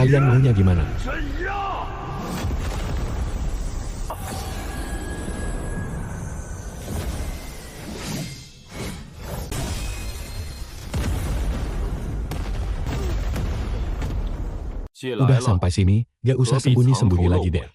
Kalian maunya gimana? Udah sampai sini, gak usah sembunyi-sembunyi lagi deh.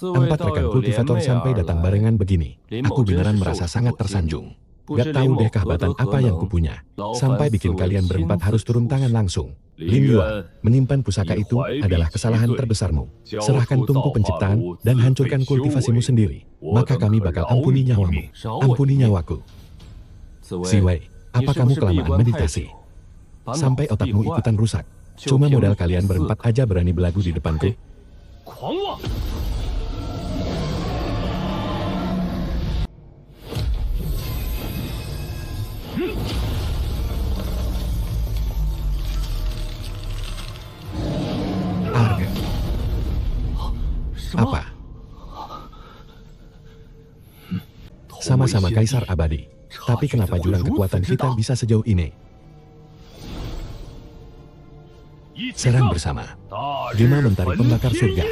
Empat rekan kultivator sampai datang barengan begini. Aku beneran merasa sangat tersanjung. Gak tahu deh kehebatan apa yang kupunya. Sampai bikin kalian berempat harus turun tangan langsung. Lin Yuan, menyimpan pusaka itu adalah kesalahan terbesarmu. Serahkan tungku penciptaan dan hancurkan kultivasimu sendiri. Maka kami bakal ampuni nyawamu. Ampuni nyawaku. Si Wei, apa kamu kelamaan meditasi? Sampai otakmu ikutan rusak. Cuma modal kalian berempat aja berani belagu di depanku. Arga. Apa? Sama-sama Kaisar Abadi. Tapi kenapa jurang kekuatan kita bisa sejauh ini? Serang bersama. Gema Mentari Pembakar Surga.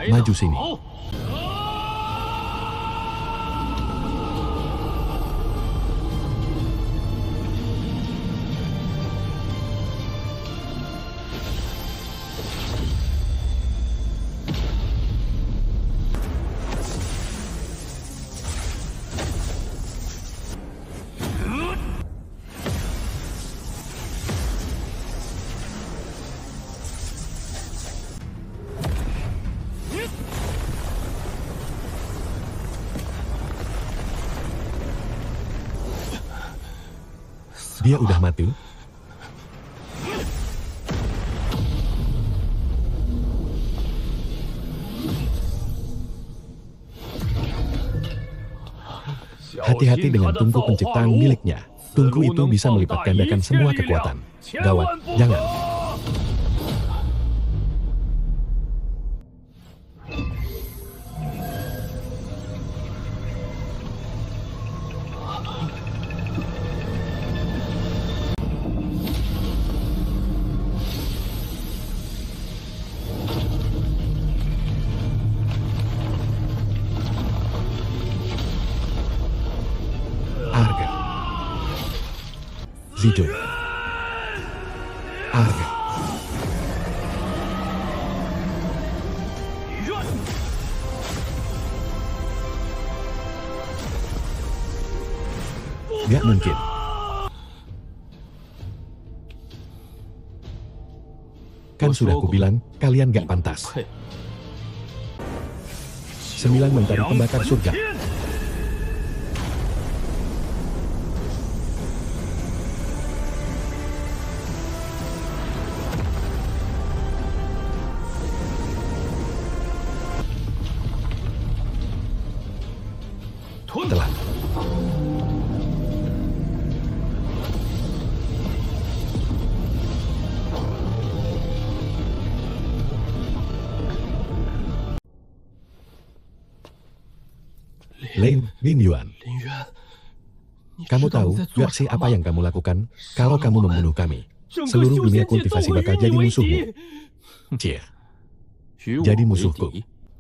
Maju sini. Dia udah mati? Hati-hati dengan tungku penciptaan miliknya. Tungku itu bisa melipat gandakan semua kekuatan. Gawat, jangan. Arga. Zijun. Arga. Gak mungkin. Kan sudah kubilang, kalian gak pantas. 9 mentari pembakar surga. Telah. Lin Yuan. Kamu tahu gak sih apa yang kamu lakukan? Kalau kamu membunuh kami, seluruh dunia kultivasi bakal jadi musuhmu. Cia. Jadi musuhku.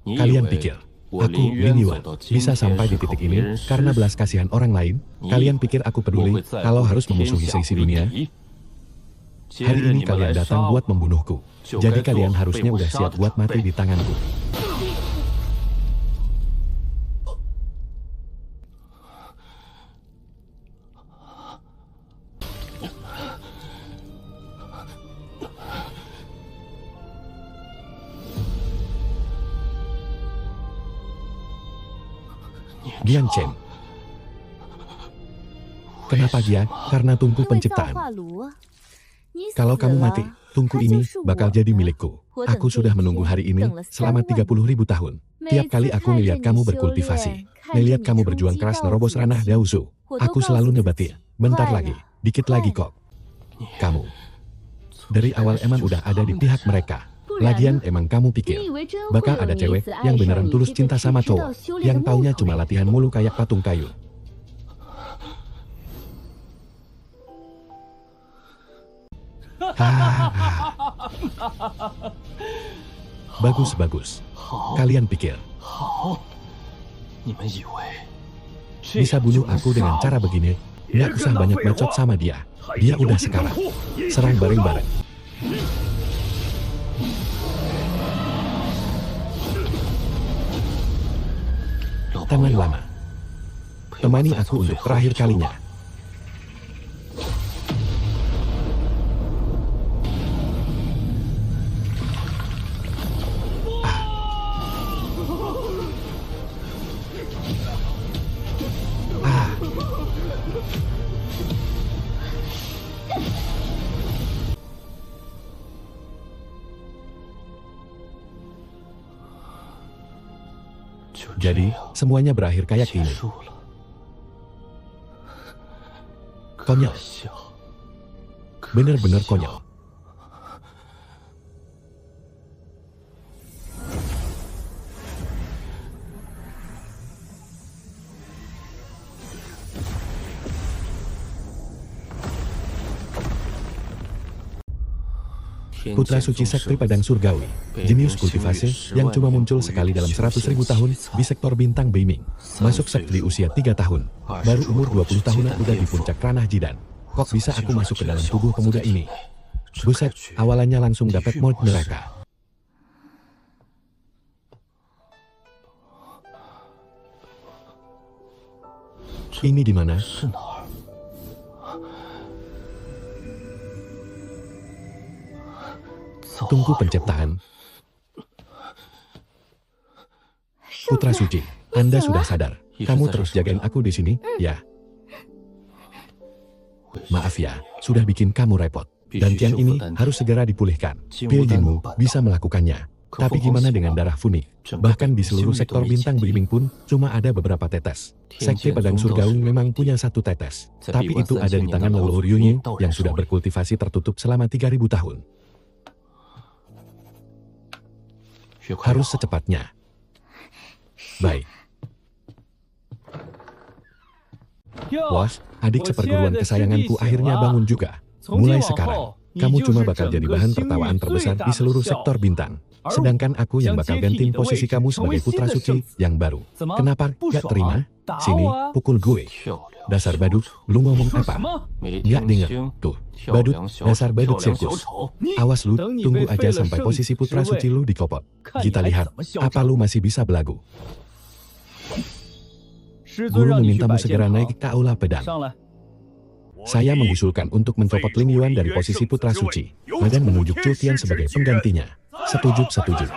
Kalian pikir aku, Lin Yuan, bisa sampai di titik ini karena belas kasihan orang lain? Kalian pikir aku peduli kalau harus memusuhi seisi dunia? Hari ini kalian datang buat membunuhku. Jadi kalian harusnya udah siap buat mati di tanganku. Dian Chen. Kenapa dia? Karena tungku penciptaan. Kalau kamu mati, tungku ini bakal jadi milikku. Aku sudah menunggu hari ini selama 30.000 tahun. Tiap kali aku melihat kamu berkultivasi, melihat kamu berjuang keras nerobos ranah Daozu, aku selalu nebati. Bentar lagi, dikit lagi kok. Kamu. Dari awal emang udah ada di pihak mereka. Lagian emang kamu pikir bakal ada cewek yang beneran tulus cinta sama cowok yang taunya cuma latihan mulu kayak patung kayu. Bagus, bagus. Kalian pikir bisa bunuh aku dengan cara begini? Nggak usah banyak bacot sama dia. Dia udah sekarang. Serang bareng-bareng. Teman lama, temani aku untuk terakhir kalinya. Jadi, semuanya berakhir kayak gini. Konyol. Bener-bener konyol. Putra suci sekte Padang Surgawi, jenius kultivasi yang cuma muncul sekali dalam 100.000 tahun di sektor bintang Beiming. Masuk sekte di usia 3 tahun, baru umur 20 tahunan udah di puncak ranah jidan. Kok bisa aku masuk ke dalam tubuh pemuda ini? Buset, awalannya langsung dapat mod neraka. Ini di mana? Tunggu penciptaan. Putra suci, Anda sudah sadar. Kamu terus jagain aku di sini, ya? Maaf ya, sudah bikin kamu repot. Dan Tian ini harus segera dipulihkan. Piljinmu bisa melakukannya. Tapi gimana dengan darah Funik? Bahkan di seluruh sektor bintang Beiming pun cuma ada beberapa tetes. Sekte Padang Surgawi memang punya 1 tetes. Tapi itu ada di tangan leluhur Yunyi yang sudah berkultivasi tertutup selama 3.000 tahun. Harus secepatnya. Baik. Wah, adik seperguruan kesayanganku akhirnya bangun juga. Mulai sekarang, kamu cuma bakal jadi bahan tertawaan terbesar di seluruh sektor bintang. Sedangkan aku yang bakal gantiin posisi kamu sebagai putra suci yang baru. Kenapa gak terima? Sini, pukul gue. Dasar badut, lu ngomong apa? Gak denger. Tuh, badut, dasar badut sirkus. Awas lu, tunggu aja sampai posisi putra suci lu dikopot. Kita lihat, apa lu masih bisa belagu. Guru memintamu segera naik ke aula pedang. Saya mengusulkan untuk mencopot Ling Yuan dari posisi putra suci, dan menunjuk Chu Tian sebagai penggantinya. Setuju.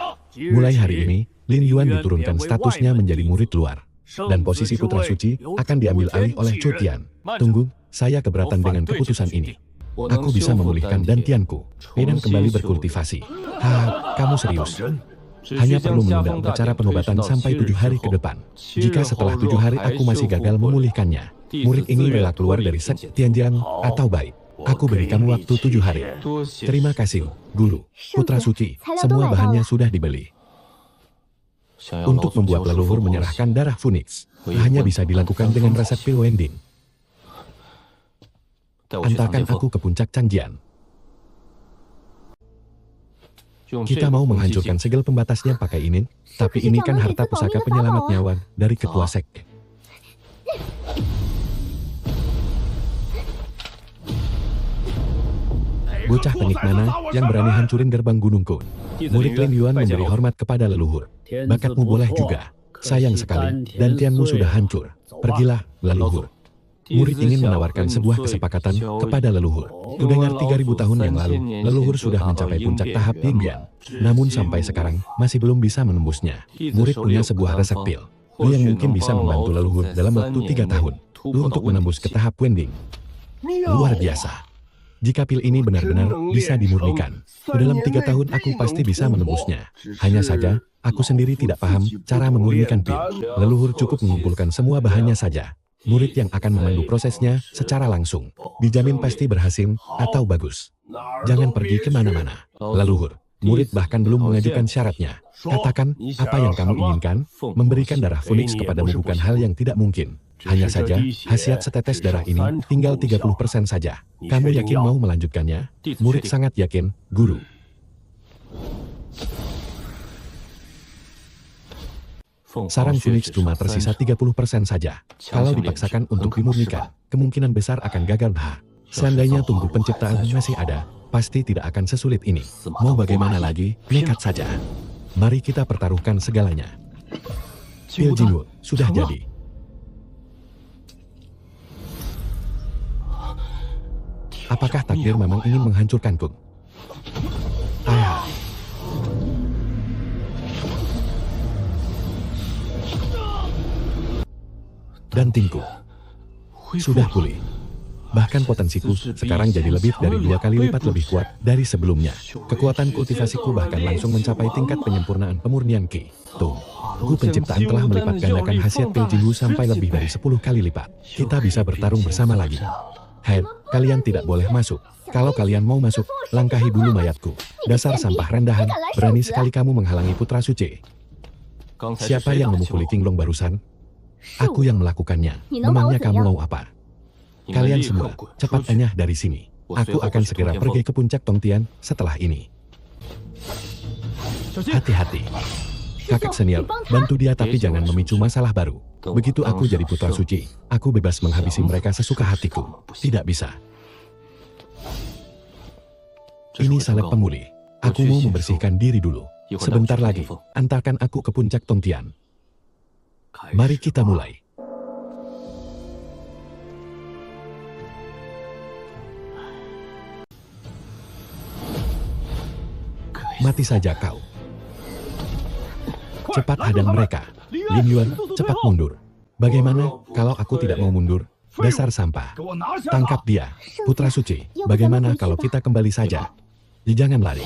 Mulai hari ini, Lin Yuan diturunkan statusnya menjadi murid luar. Dan posisi putra suci akan diambil alih oleh Chu Tian. Tunggu, saya keberatan dengan keputusan ini. Aku bisa memulihkan dantianku, dan kembali berkultivasi. Kamu serius? Hanya perlu menunda upacara pengobatan sampai 7 hari ke depan. Jika setelah 7 hari aku masih gagal memulihkannya, murid ini rela keluar dari sekte Tianjiang atau baik. Aku beri kamu waktu 7 hari. Terima kasih, Guru. Putra suci, semua bahannya sudah dibeli. Untuk membuat leluhur menyerahkan darah Phoenix, hanya bisa dilakukan dengan resep pil Wending. Antarkan aku ke puncak Changjian. Kita mau menghancurkan segel pembatasnya pakai ini, tapi ini kan harta pusaka penyelamat nyawa dari ketua sekte. Bocah penik mana yang berani hancurin gerbang gunungku? Murid Lin Yuan memberi hormat kepada leluhur. Bakatmu boleh juga. Sayang sekali, dantianmu sudah hancur. Pergilah, leluhur. Murid ingin menawarkan sebuah kesepakatan kepada leluhur. Kudengar 3.000 tahun yang lalu, leluhur sudah mencapai puncak tahap Yingyan. Namun sampai sekarang, masih belum bisa menembusnya. Murid punya sebuah resep pil. Lu yang mungkin bisa membantu leluhur dalam waktu 3 tahun. Lu untuk menembus ke tahap Wending. Luar biasa. Jika pil ini benar-benar bisa dimurnikan, dalam 3 tahun aku pasti bisa menembusnya. Hanya saja, aku sendiri tidak paham cara memurnikan pil. Leluhur cukup mengumpulkan semua bahannya saja. murid yang akan memandu prosesnya secara langsung. Dijamin pasti berhasil atau bagus. Jangan pergi kemana-mana. Leluhur, murid bahkan belum mengajukan syaratnya. Katakan, apa yang kamu inginkan? Memberikan darah Phoenix kepadamu bukan hal yang tidak mungkin. Hanya saja, khasiat setetes darah ini tinggal 30% saja. Kamu yakin mau melanjutkannya? Murid sangat yakin, guru. Sarang Phoenix cuma tersisa 30% saja. Kalau dipaksakan untuk dimurnikan, kemungkinan besar akan gagal. Seandainya tunggu penciptaan masih ada, pasti tidak akan sesulit ini. Mau bagaimana lagi, nekat saja. Mari kita pertaruhkan segalanya. Pil Jinwoo sudah jadi. Apakah takdir memang ingin menghancurkanku? Dan tingku sudah pulih. Bahkan potensiku sekarang jadi lebih dari 2 kali lipat lebih kuat dari sebelumnya. Kekuatan kultivasiku bahkan langsung mencapai tingkat penyempurnaan pemurnian Qi. Tuh, Gu penciptaan telah melipat gandakan khasiat Pil Jinwoo sampai lebih dari 10 kali lipat. Kita bisa bertarung bersama lagi. Hei, kalian tidak boleh masuk. Kalau kalian mau masuk, langkahi dulu mayatku. Dasar sampah rendahan, berani sekali kamu menghalangi putra suci. Siapa yang memukuli Qinglong barusan? Aku yang melakukannya. Memangnya kamu mau apa? Kalian semua, cepat enyah dari sini. Aku akan segera pergi ke puncak Tongtian setelah ini. Hati-hati. Kakak senior, bantu dia tapi jangan memicu masalah baru. Begitu aku jadi putra suci, aku bebas menghabisi mereka sesuka hatiku. Tidak bisa. Ini salep pemulih. Aku mau membersihkan diri dulu. Sebentar lagi, antarkan aku ke puncak Tongtian. Mari kita mulai. Mati saja kau. Cepat hadang mereka. Lin Yuan, cepat mundur. Bagaimana kalau aku tidak mau mundur? Dasar sampah. Tangkap dia. Putra suci, bagaimana kalau kita kembali saja? Jangan lari.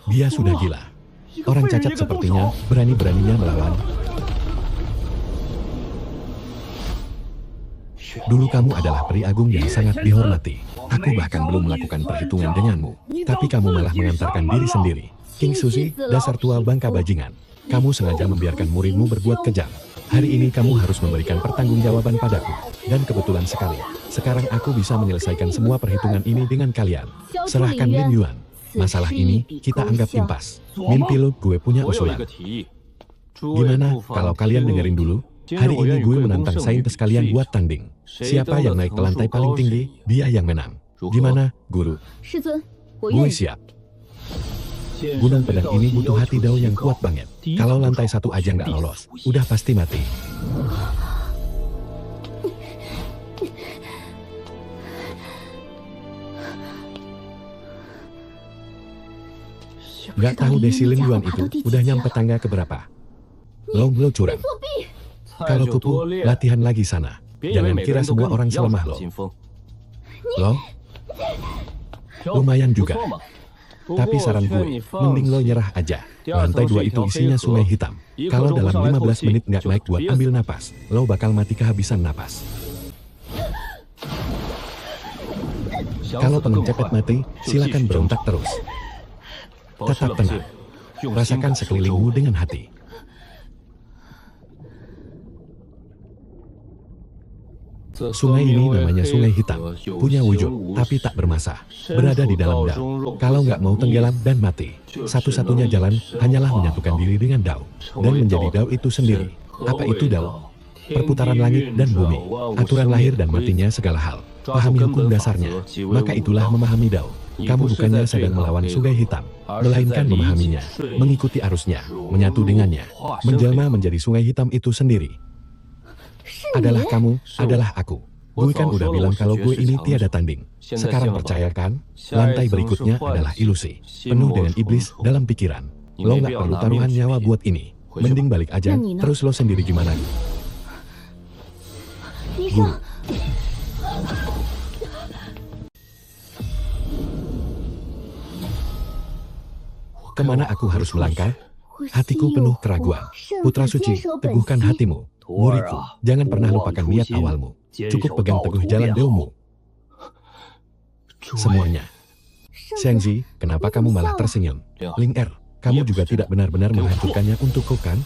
Dia sudah gila. Orang cacat sepertinya berani-beraninya melawan. Dulu kamu adalah peri agung yang sangat dihormati. Aku bahkan belum melakukan perhitungan denganmu. Tapi kamu malah mengantarkan diri sendiri. King Suzy, dasar tua bangka bajingan. Kamu sengaja membiarkan muridmu berbuat kejam. Hari ini kamu harus memberikan pertanggungjawaban padaku. Dan kebetulan sekali, sekarang aku bisa menyelesaikan semua perhitungan ini dengan kalian. Serahkan Lin Yuan. Masalah ini kita anggap impas. Mimpi lo, gue punya usulan. Gimana kalau kalian dengerin dulu? Hari ini gue menantang saintes kalian buat tanding. Siapa yang naik ke lantai paling tinggi, dia yang menang. Gimana, guru? Gue siap. Gunung pedang ini butuh hati Dao yang kuat banget. Kalau lantai 1 aja nggak lolos, udah pasti mati. Nggak tahu deh si Lin Yuan itu udah nyampe tangga keberapa. Lo curang. Kalau kupu, latihan lagi sana. Jangan kira semua orang selemah lo. Lo? Lumayan juga. Tapi saran gue, mending lo nyerah aja. Lantai 2 itu isinya sungai hitam. Kalau dalam 15 menit nggak naik buat ambil napas, lo bakal mati kehabisan napas. Kalau pengen cepet mati, silakan berontak terus. Tetap tenang. Rasakan sekelilingmu dengan hati. Sungai ini namanya Sungai Hitam. Punya wujud, tapi tak bermasa. Berada di dalam Dao. Kalau nggak mau tenggelam dan mati, satu-satunya jalan hanyalah menyatukan diri dengan Dao. Dan menjadi Dao itu sendiri. Apa itu Dao? Perputaran langit dan bumi. Aturan lahir dan matinya segala hal. Pahami hukum dasarnya. Maka itulah memahami Dao. Kamu bukannya sedang melawan Sungai Hitam, melainkan memahaminya, mengikuti arusnya, menyatu dengannya, menjelma menjadi Sungai Hitam itu sendiri. Adalah kamu, adalah aku. Gue kan udah bilang kalau gue ini tiada tanding. Sekarang percayakan, lantai berikutnya adalah ilusi, penuh dengan iblis dalam pikiran. Lo nggak perlu taruhan nyawa buat ini. Mending balik aja, terus lo sendiri gimana? Guru. Kemana aku harus melangkah? Hatiku penuh keraguan. Putra suci, teguhkan hatimu. Muridku, jangan pernah lupakan niat awalmu. Cukup pegang teguh jalan deomu. Semuanya. Shengzi, kenapa kamu malah tersenyum? Ling Er, kamu juga tidak benar-benar menghancurkannya untukku kan?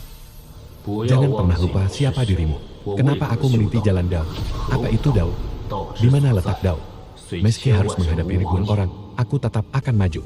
Jangan pernah lupa siapa dirimu. Kenapa aku meniti jalan Dao? Apa itu Dao? Di mana letak Dao? Meski harus menghadapi ribuan orang, aku tetap akan maju.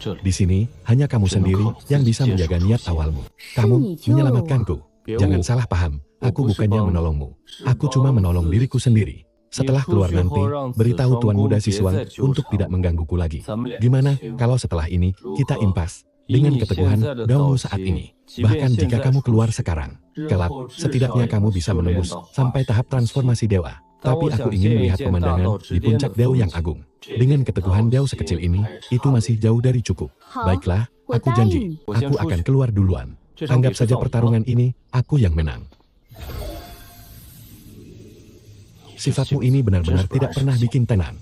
Di sini, hanya kamu sendiri yang bisa menjaga niat awalmu. Kamu menyelamatkanku. Jangan salah paham, aku bukannya menolongmu. Aku cuma menolong diriku sendiri. Setelah keluar nanti, beritahu Tuan Muda Siswang untuk tidak menggangguku lagi. Gimana kalau setelah ini kita impas dengan keteguhan Daomu saat ini? Bahkan jika kamu keluar sekarang, kelak, setidaknya kamu bisa menembus sampai tahap transformasi dewa. Tapi aku ingin melihat pemandangan di puncak Dao yang agung. Dengan keteguhan Dao sekecil ini, itu masih jauh dari cukup. Baiklah, aku janji, aku akan keluar duluan. Anggap saja pertarungan ini, aku yang menang. Sifatmu ini benar-benar tidak pernah bikin tenang.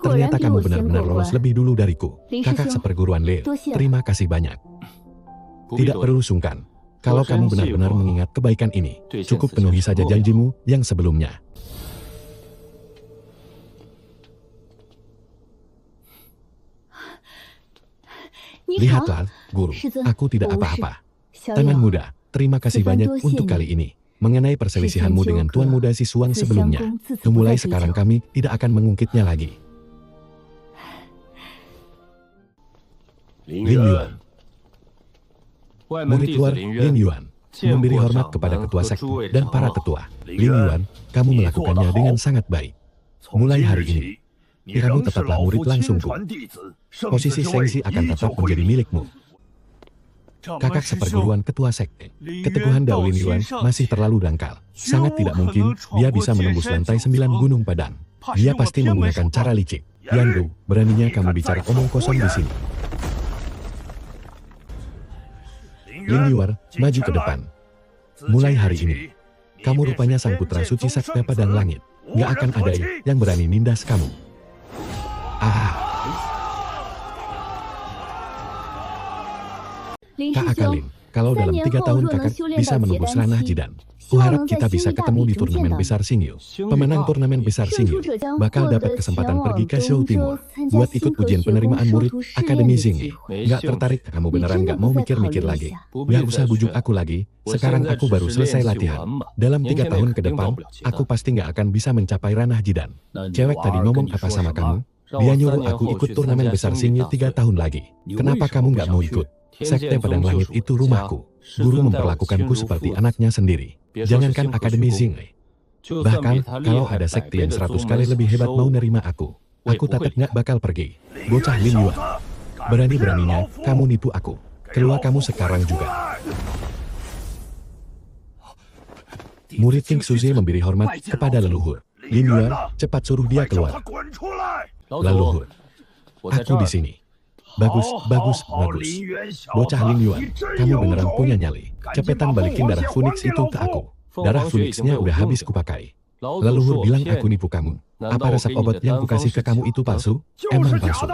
Ternyata kamu benar-benar lolos lebih dulu dariku. Kakak seperguruan Lil, terima kasih banyak. Tidak perlu sungkan. Kalau kamu benar-benar mengingat kebaikan ini, cukup penuhi saja janjimu yang sebelumnya. Lihatlah, Guru, aku tidak apa-apa. Teman muda, terima kasih banyak untuk kali ini. Mengenai perselisihanmu dengan Tuan Muda Siswang sebelumnya, mulai sekarang kami tidak akan mengungkitnya lagi. Lin Yuan. Murid luar Lin Yuan memberi hormat kepada ketua sekte dan para tetua. Lin Yuan, kamu melakukannya dengan sangat baik. Mulai hari ini, kamu tetaplah murid langsungku. Posisi Shengzi akan tetap menjadi milikmu. Kakak seperguruan ketua sekte. Keteguhan Dao Lin Yuan masih terlalu dangkal. Sangat tidak mungkin dia bisa menembus lantai 9 Gunung Padang. Dia pasti menggunakan cara licik. Yandu, beraninya kamu bicara omong kosong di sini. Lin Yuan, maju ke depan. Mulai hari ini, kamu rupanya sang putra suci Sakti Padang Langit. Nggak akan ada yang berani nindas kamu. Kak Akalin, kalau dalam 3 tahun kakak bisa menembus ranah Jidan, kuharap kita bisa ketemu di turnamen besar Xingyu. Pemenang turnamen besar Xingyu bakal dapat kesempatan pergi ke Zhou Timur buat ikut ujian penerimaan murid Akademi Xingyu. Nggak tertarik, kamu beneran nggak mau mikir-mikir lagi. Nggak usah bujuk aku lagi, sekarang aku baru selesai latihan. Dalam 3 tahun ke depan, aku pasti nggak akan bisa mencapai ranah Jidan. Cewek tadi ngomong apa sama kamu? Dia nyuruh aku ikut turnamen besar Xingyu 3 tahun lagi. Kenapa kamu nggak mau ikut? Sekte Padang Langit itu rumahku. Guru memperlakukanku seperti anaknya sendiri. Jangankan Akademi Xingyu. Bahkan, kalau ada sekte yang 100 kali lebih hebat mau nerima aku tetap nggak bakal pergi. Bocah Lin Yuan, berani-beraninya kamu nipu aku. Keluar kamu sekarang juga. Murid King Suzy memberi hormat kepada leluhur. Lin Yuan, cepat suruh dia keluar. Leluhur, aku di sini. Bagus. Bocah Lin Yuan, kamu beneran punya nyali. Cepetan balikin darah Phoenix itu ke aku. Darah Phoenixnya udah habis kupakai. Leluhur bilang aku nipu kamu. Apa resep obat yang kukasih ke kamu itu palsu? Emang palsu.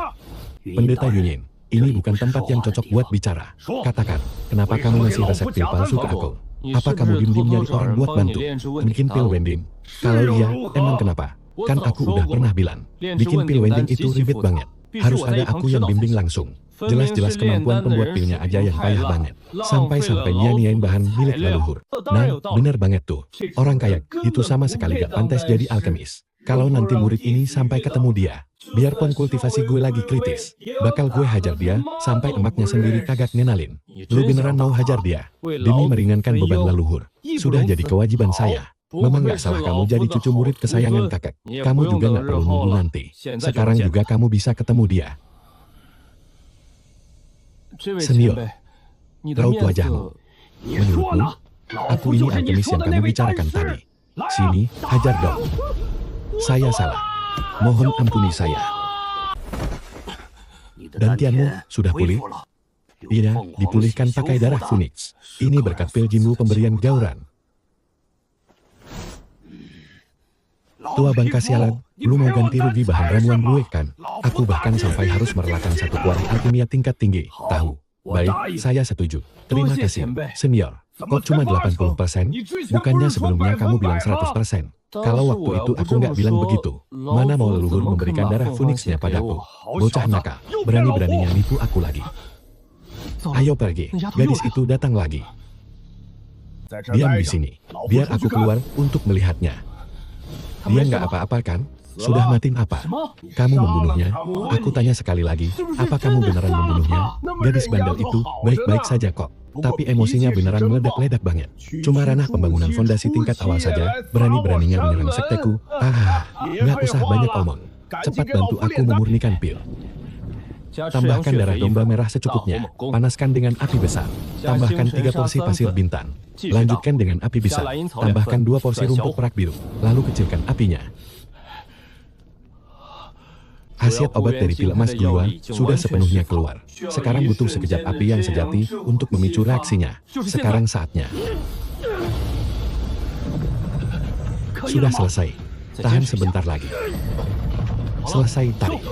Pendeta Yunyin, ini bukan tempat yang cocok buat bicara. Katakan, kenapa kamu ngasih resep pil palsu ke aku? Apa kamu dim-dim nyari orang buat bantu? Bikin pil Wending? Kalau iya, emang kenapa? Kan aku udah pernah bilang, bikin pil Wending itu ribet banget. Harus ada aku yang bimbing langsung. Jelas-jelas kemampuan pembuat pilnya aja yang payah banget. Sampai-sampai nyanyiin bahan milik leluhur. Nah, bener banget tuh. Orang kayak itu sama sekali gak pantas jadi alkemis. Kalau nanti murid ini sampai ketemu dia, biarpun kultivasi gue lagi kritis, bakal gue hajar dia sampai emaknya sendiri kagak ngenalin. Lu beneran mau hajar dia? Demi meringankan beban leluhur. Sudah jadi kewajiban saya. Memang gak salah kamu jadi cucu murid kesayangan kakek. Kamu juga gak perlu nunggu nanti. Sekarang juga kamu bisa ketemu dia. Senior, raut wajahmu. Menurutmu, aku ini alkemis yang kamu bicarakan tadi. Sini, hajar dong. Saya salah. Mohon ampuni saya. Dantianmu sudah pulih? Iya, dipulihkan pakai darah Phoenix. Ini berkat pil Jinwu pemberian Gauran. Tua bangka sialan, lu mau ganti rugi bahan ramuan gue kan? Aku bahkan sampai harus merelakan satu kuari alkimia tingkat tinggi. Tahu? Baik, saya setuju. Terima kasih, senior. Kok cuma 80%? Bukannya sebelumnya kamu bilang 100%. Kalau waktu itu aku nggak bilang begitu. Mana mau leluhur memberikan darah Phoenix-nya padaku? Bocah nakal, berani-beraninya nipu aku lagi. Ayo pergi, gadis itu datang lagi. Diam di sini, biar aku keluar untuk melihatnya. Dia nggak apa-apa kan? Sudah mati apa? Kamu membunuhnya? Aku tanya sekali lagi, apa kamu beneran membunuhnya? Gadis bandel itu baik-baik saja kok. Tapi emosinya beneran meledak-ledak banget. Cuma ranah pembangunan fondasi tingkat awal saja, berani-beraninya menyerang sekteku. Nggak usah banyak omong. Cepat bantu aku memurnikan pil. Tambahkan darah domba merah secukupnya, panaskan dengan api besar. Tambahkan 3 porsi pasir bintang. Lanjutkan dengan api besar, tambahkan 2 porsi rumput perak biru, lalu kecilkan apinya. Khasiat obat dari pil emas guyuan sudah sepenuhnya keluar. Sekarang butuh sekejap api yang sejati untuk memicu reaksinya. Sekarang saatnya. Sudah selesai. Tahan sebentar lagi. Selesai tarik.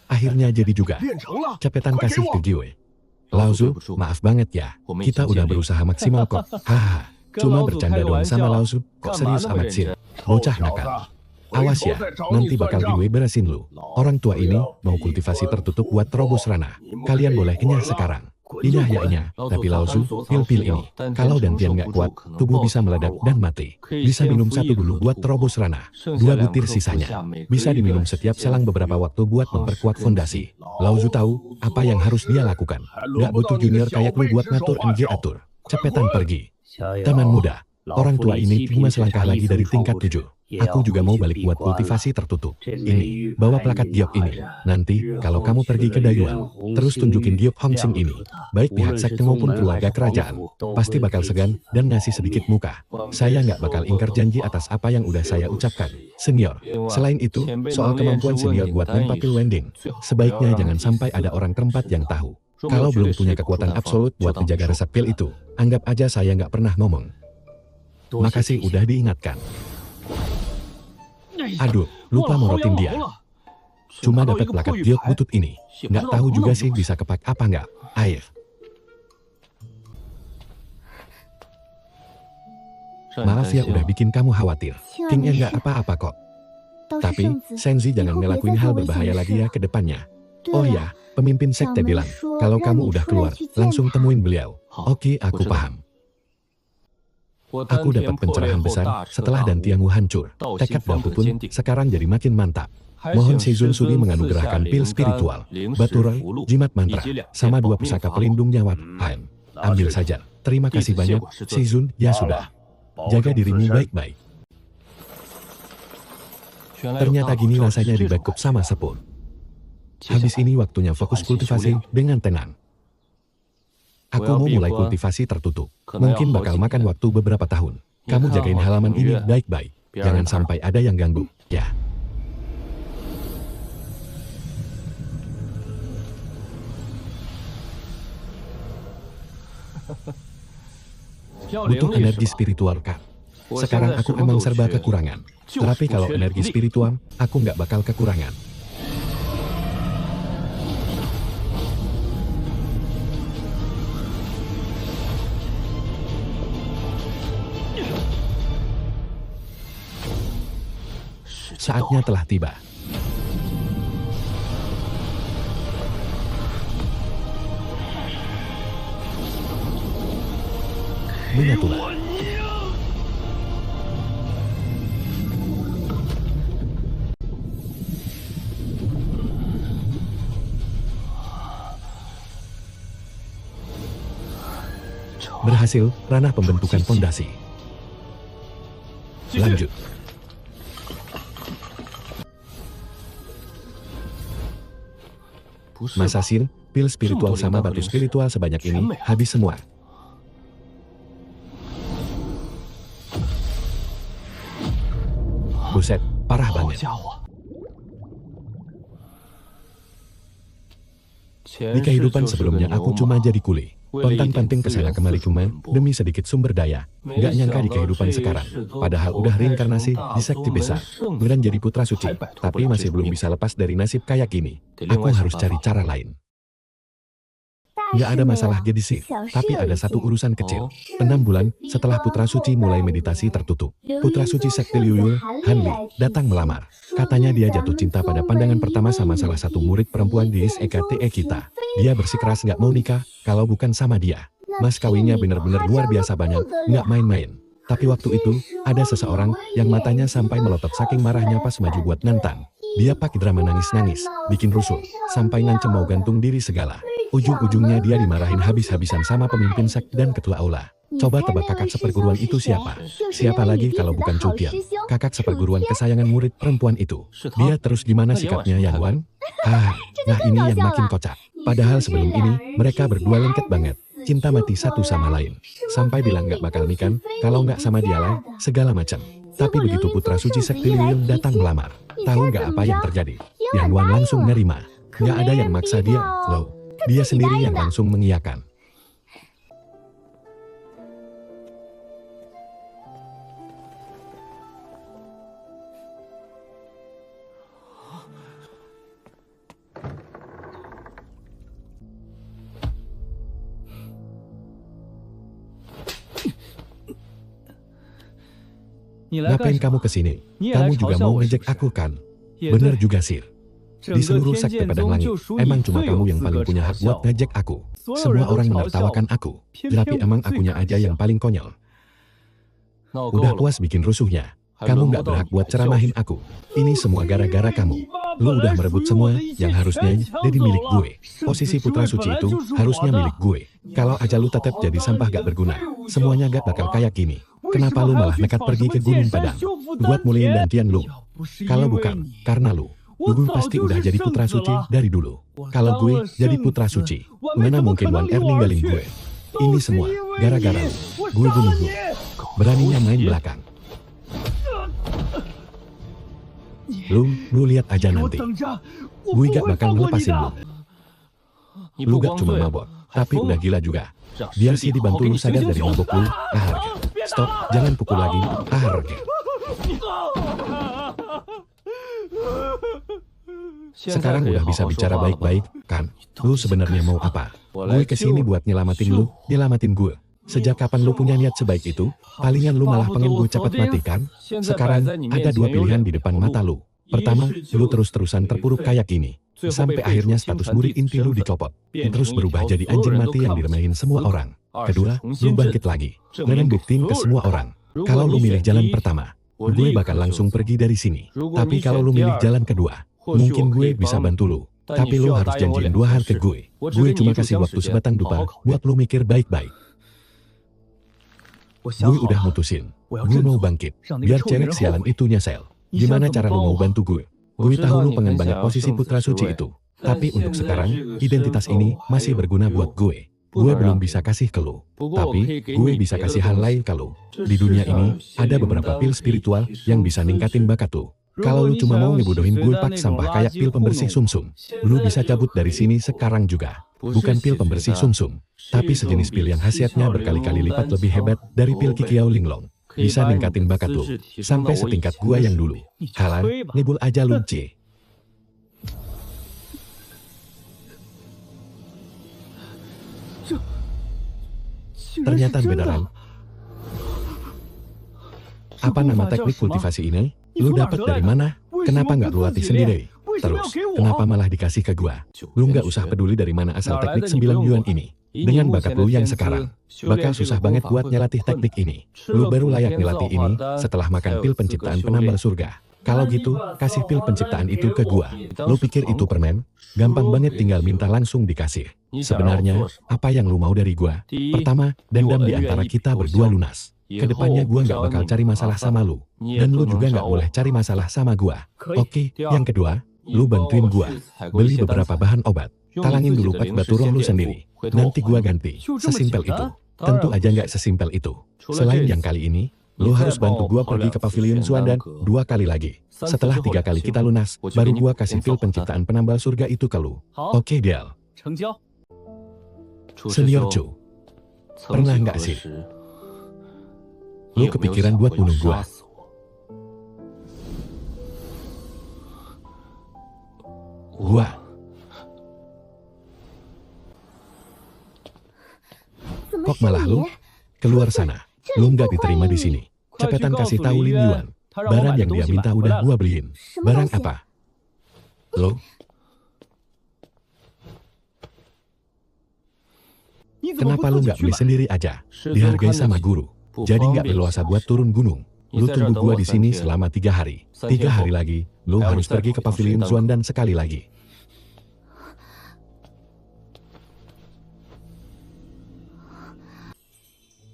Akhirnya jadi juga. Cepetan kasih ke gue. Laozu, maaf banget ya. Kita udah berusaha maksimal kok. Cuma bercanda doang sama Laozu. Kok serius amat sih? Bocah nakal. Awas ya, nanti bakal gue beresin lu. Orang tua ini mau kultivasi tertutup buat terobos ranah. Kalian boleh kenyah sekarang. Inyah ya inyah, tapi Laozu, pil-pil ini. Kalau Dantian nggak kuat, tubuh bisa meledak dan mati. Bisa minum 1 dulu buat terobos ranah. 2 butir sisanya. Bisa diminum setiap selang beberapa waktu buat memperkuat fondasi. Laozu tahu apa yang harus dia lakukan. Nggak butuh junior kayak lu buat ngatur MG atur. Cepetan pergi. Teman muda, orang tua ini cuma selangkah lagi dari tingkat 7. Aku juga mau balik buat kultivasi tertutup. Ini, bawa plakat giok ini. Nanti, kalau kamu pergi ke Dayuan, terus tunjukin giok Hongsing ini. Baik pihak sekte maupun keluarga kerajaan, pasti bakal segan dan ngasih sedikit muka. Saya nggak bakal ingkar janji atas apa yang udah saya ucapkan, senior. Selain itu, soal kemampuan senior buat lempar pil wending, sebaiknya jangan sampai ada orang keempat yang tahu. Kalau belum punya kekuatan absolut buat menjaga resep pil itu, anggap aja saya nggak pernah ngomong. Makasih udah diingatkan. Aduh, lupa morotin dia. Cuma dapat plakat giok butut ini. Nggak tahu juga sih bisa kepak apa nggak. Air. Maaf ya udah bikin kamu khawatir. Kingnya nggak apa-apa kok. Tapi, Senzi jangan ngelakuin hal berbahaya lagi ya ke depannya. Oh ya, pemimpin sekte bilang, kalau kamu udah keluar, langsung temuin beliau. Oke, aku paham. Aku dapat pencerahan besar setelah Dantianmu hancur. Tekad Dapu pun sekarang jadi makin mantap. Mohon Seizun Suri menganugerahkan pil spiritual, batu roy, jimat mantra, sama 2 pusaka pelindung nyawa. Ambil saja. Terima kasih banyak, Seizun. Ya sudah. Jaga dirimu baik-baik. Ternyata gini rasanya di backup sama Sepur. Habis ini waktunya fokus kultivasi dengan tenang. Aku mau mulai kultivasi tertutup. Mungkin bakal makan waktu beberapa tahun. Kamu jagain halaman ini baik-baik. Jangan sampai ada yang ganggu, ya. Butuh energi spiritual, Kak. Sekarang aku emang serba kekurangan. Tapi kalau energi spiritual, aku nggak bakal kekurangan. Saatnya telah tiba. Menyatulah. Berhasil, ranah pembentukan fondasi. Lanjut. Masa sih, pil spiritual sama batu spiritual sebanyak ini, habis semua. Buset, parah banget. Di kehidupan sebelumnya aku cuma jadi kuli. Pontang-panting kesana kemari cuma demi sedikit sumber daya. Gak nyangka di kehidupan sekarang. Padahal udah reinkarnasi di sekte besar. Beneran jadi putra suci. Tapi masih belum bisa lepas dari nasib kayak gini. Aku harus cari cara lain. Nggak ada masalah Gedisif, tapi ada satu urusan kecil. 6 bulan setelah Putra Suci mulai meditasi tertutup, Putra Suci Sekte Liuyul, Han Li, datang melamar. Katanya dia jatuh cinta pada pandangan pertama sama salah satu murid perempuan di SEKTE kita. Dia bersikeras nggak mau nikah, kalau bukan sama dia. Mas kawinnya bener-bener luar biasa banyak, nggak main-main. Tapi waktu itu, ada seseorang yang matanya sampai melotot saking marahnya pas maju buat nantang. Dia pakai drama nangis-nangis, bikin rusuh, sampai ngancem mau gantung diri segala. Ujung-ujungnya dia dimarahin habis-habisan sama pemimpin sek dan ketua aula. Coba tebak kakak seperguruan itu siapa? Siapa lagi kalau bukan Chu Qian, kakak seperguruan kesayangan murid perempuan itu. Dia terus gimana sikapnya Yang Wan? Nah ini yang makin kocak. Padahal sebelum ini, mereka berdua lengket banget. Cinta mati satu sama lain. Sampai bilang gak bakal nikah, kalau gak sama dia lah, segala macam. Tapi begitu Putra Suci Sekte Liuyul datang melamar, tahu gak apa yang terjadi? Yang Wan langsung nerima. Gak ada yang maksa dia, loh. Dia sendiri yang langsung mengiyakan. Ngapain kamu kesini? Kamu juga mau ngejek aku kan? Bener juga Sir. Di seluruh sekte Pedang Langit, emang cuma kamu yang paling punya hak buat ngejek aku. Semua orang menertawakan aku, tapi emang akunya aja yang paling konyol. Udah puas bikin rusuhnya. Kamu gak berhak buat ceramahin aku. Ini semua gara-gara kamu. Lu udah merebut semua yang harusnya jadi milik gue. Posisi Putra Suci itu harusnya milik gue. Kalau aja lu tetap jadi sampah gak berguna, semuanya gak bakal kayak gini. Kenapa lu malah nekat pergi ke Gunung Padang buat muliin dantian lu? Kalau bukan karena lu, gue pasti udah jadi Putra Suci dari dulu. Kalau gue jadi Putra Suci, mana mungkin Wan Er ninggalin gue? Ini semua gara-gara lu. Gue bunuh lu. Beraninya main belakang. Lu lihat aja nanti. Gue gak bakal ngelepasin lu. Lu gak cuma mabok, tapi udah gila juga. Biar sih dibantu lu sadar dari mabok lu. Stop, jangan pukul lagi. Sekarang udah bisa bicara baik-baik, kan? Lu sebenarnya mau apa? Gue kesini buat nyelamatin lu, nyelamatin gue. Sejak kapan lu punya niat sebaik itu? Palingan lu malah pengen gue cepet mati kan? Sekarang ada dua pilihan di depan mata lu. Pertama, lu terus-terusan terpuruk kayak gini. Sampai akhirnya status murid inti lu dicopot. Terus berubah jadi anjing mati yang diremehin semua orang. Kedua, lu bangkit lagi. Dan buktiin ke semua orang. Kalau lu milih jalan pertama, gue bakal langsung pergi dari sini. Tapi kalau lu milih jalan kedua, mungkin gue bisa bantu lu. Tapi lu harus janjiin 2 hal ke gue. Gue cuma kasih waktu sebatang dupa buat lu mikir baik-baik. Gue udah mutusin. Gue mau bangkit. Biar cewek sialan itu nyesel. Gimana cara lu mau bantu gue? Gue tahu lu pengen banget posisi Putra Suci itu. Tapi untuk sekarang, identitas ini masih berguna buat gue. Gue belum bisa kasih ke lu. Tapi, gue bisa kasih hal lain ke lu. Di dunia ini, ada beberapa pil spiritual yang bisa ningkatin bakat lu. Kalau lu cuma mau ngebodohin gue pak sampah kayak pil pembersih sumsum, lu bisa cabut dari sini sekarang juga. Bukan pil pembersih sumsum, tapi sejenis pil yang khasiatnya berkali-kali lipat lebih hebat dari pil Kikiao Linglong. Bisa ningkatin bakat lu, sampai setingkat gua yang dulu. Halan, ngibul aja lu, C. Ternyata beneran. Apa nama teknik kultivasi ini? Lu dapat dari mana? Kenapa nggak lu latih sendiri? Terus, kenapa malah dikasih ke gua? Lu nggak usah peduli dari mana asal teknik 9 yuan ini. Dengan bakat lu yang sekarang, bakal susah banget buat nyelatih teknik ini. Lu baru layak ngelatih ini setelah makan pil penciptaan penambal surga. Kalau gitu, kasih pil penciptaan itu ke gua. Lu pikir itu permen? Gampang banget tinggal minta langsung dikasih. Sebenarnya, apa yang lu mau dari gua? Pertama, dendam di antara kita berdua lunas. Kedepannya gua nggak bakal cari masalah sama lu. Dan lu juga nggak boleh cari masalah sama gua. Oke, yang kedua, lu bantuin gua beli beberapa bahan obat. Talangin dulu pakai batu roh lu sendiri. Nanti gua ganti. Sesimpel itu. Tentu aja nggak sesimpel itu. Selain yang kali ini, Lo harus bantu gua pergi ke pavilion Xuandan 2 kali lagi. Setelah 3 kali kita lunas, baru gua kasih pil penciptaan penambal surga itu ke lo. Oke, deal. Senior Chu, pernah nggak sih lo kepikiran buat bunuh gua? Kok malah lu? Keluar sana. Lu nggak diterima di sini. Cepetan kasih tahu Lin Yuan. Barang yang dia minta udah gua beliin. Barang apa? Lo? Kenapa lu nggak beli sendiri aja? Dihargai sama guru. Jadi nggak berluasa buat turun gunung. Lu tunggu gua di sini selama 3 hari. 3 hari lagi, lu harus pergi ke pavilion Xuandan sekali lagi.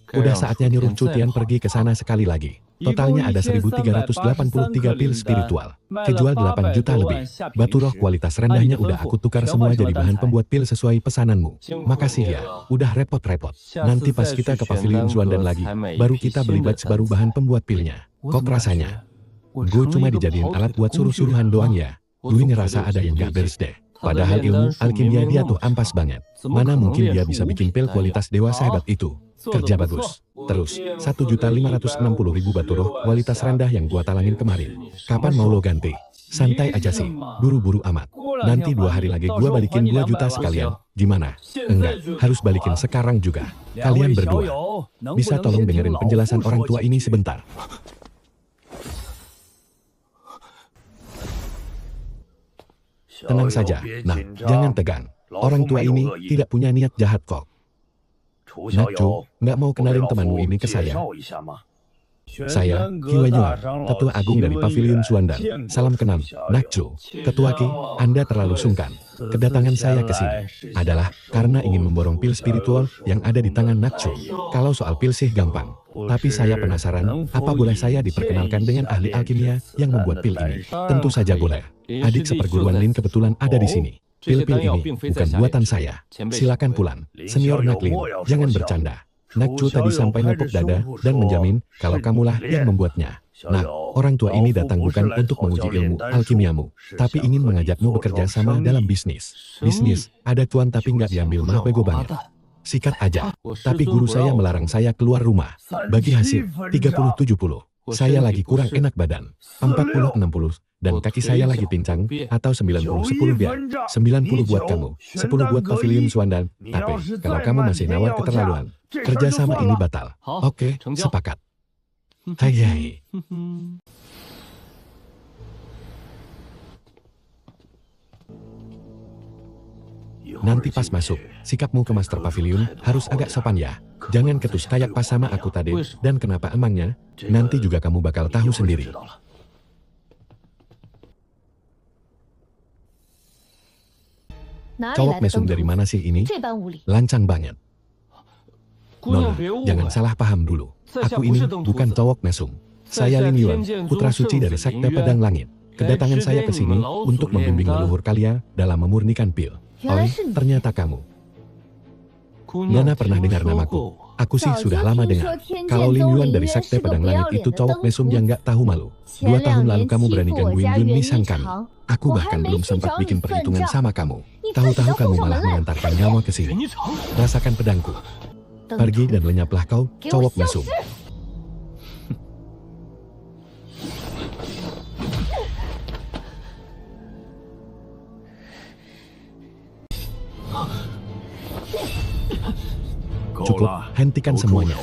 Udah saatnya nyuruh Chu Tian pergi ke sana sekali lagi. Totalnya ada 1.383 pil spiritual. Kejual 8 juta lebih. Batu roh kualitas rendahnya udah aku tukar semua jadi bahan pembuat pil sesuai pesananmu. Makasih ya, udah repot-repot. Nanti pas kita ke pavilion Xuandan lagi, baru kita beli batch baru bahan pembuat pilnya. Kok rasanya? Gue cuma dijadiin alat buat suruh-suruhan doang ya. Gue ngerasa ada yang gak beres deh. Padahal ilmu alkimia dia tuh ampas banget. Mana mungkin dia bisa bikin pil kualitas dewa sehebat itu. Kerja bagus. Terus, 1.560.000 batu roh kualitas rendah yang gua talangin kemarin. Kapan mau lo ganti? Santai aja sih, buru-buru amat. Nanti 2 hari lagi gua balikin 2 juta sekalian. Gimana? Enggak, harus balikin sekarang juga. Kalian berdua, bisa tolong dengerin penjelasan orang tua ini sebentar? Tenang saja, nah, jangan tegang. Orang tua ini tidak punya niat jahat kok. Nakcu, nggak mau kenalin temanmu ini ke saya? Saya, Qi Wenyuan, Ketua Agung dari Pavilion Xuandan. Salam kenal, Nakcu. Ketua Qi, Anda terlalu sungkan. Kedatangan saya ke sini adalah karena ingin memborong pil spiritual yang ada di tangan Nakcu. Kalau soal pil sih gampang. Tapi saya penasaran, apa boleh saya diperkenalkan dengan ahli alkimia yang membuat pil ini? Tentu saja boleh. Adik seperguruan Lin kebetulan ada di sini. Pil-pil ini bukan buatan saya. Silakan pulang. Senior Naklin, jangan bercanda. Nakcu tadi sampai nepuk dada dan menjamin kalau kamulah yang membuatnya. Nah, orang tua ini datang bukan untuk menguji ilmu alkimiamu, tapi ingin mengajakmu bekerja sama dalam bisnis. Bisnis, ada tuan tapi nggak diambil mah bego banget. Sikat aja. Tapi guru saya melarang saya keluar rumah. Bagi hasil 30-70. Saya lagi kurang enak badan. 40-60. Dan kaki saya lagi pincang. Atau 90-10 biar. 90 buat kamu. 10 buat pavilion Xuandan. Tapi kalau kamu masih nawar keterlaluan, kerjasama ini batal. Oke, sepakat. Hai. Nanti pas masuk, sikapmu ke Master Pavilion harus agak sopan ya. Jangan ketus kayak pas sama aku tadi. Dan kenapa emangnya? Nanti juga kamu bakal tahu sendiri. Cowok mesum dari mana sih ini? Lancang banget. Nona, jangan salah paham dulu. Aku ini bukan cowok mesum. Saya Lin Yuan, putra suci dari Sekte Pedang Langit. Kedatangan saya ke sini untuk membimbing leluhur kalian dalam memurnikan pil. Oh, ternyata kamu. Nona pernah dengar namaku. Aku sih sudah lama dengar. Kalau Lin Yuan dari Sekte Pedang Langit itu cowok mesum yang gak tahu malu. 2 tahun lalu kamu berani gangguin Yun Mi sang kami. Aku bahkan belum sempat bikin perhitungan sama kamu. Tahu-tahu kamu malah mengantarkan nyawa ke sini. Rasakan pedangku. Pergi dan lenyaplah kau, cowok mesum. Cukup, hentikan semuanya.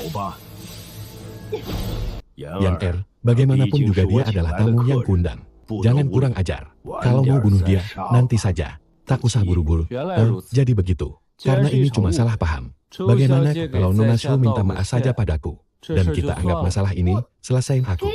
Yang R, bagaimanapun juga dia adalah tamu yang kuundang. Jangan kurang ajar. Kalau mau bunuh dia, nanti saja. Tak usah buru-buru. Jadi begitu. Karena ini cuma salah paham. Bagaimana kalau Nona Shu minta maaf saja padaku? Dan kita anggap masalah ini selesaiin aku.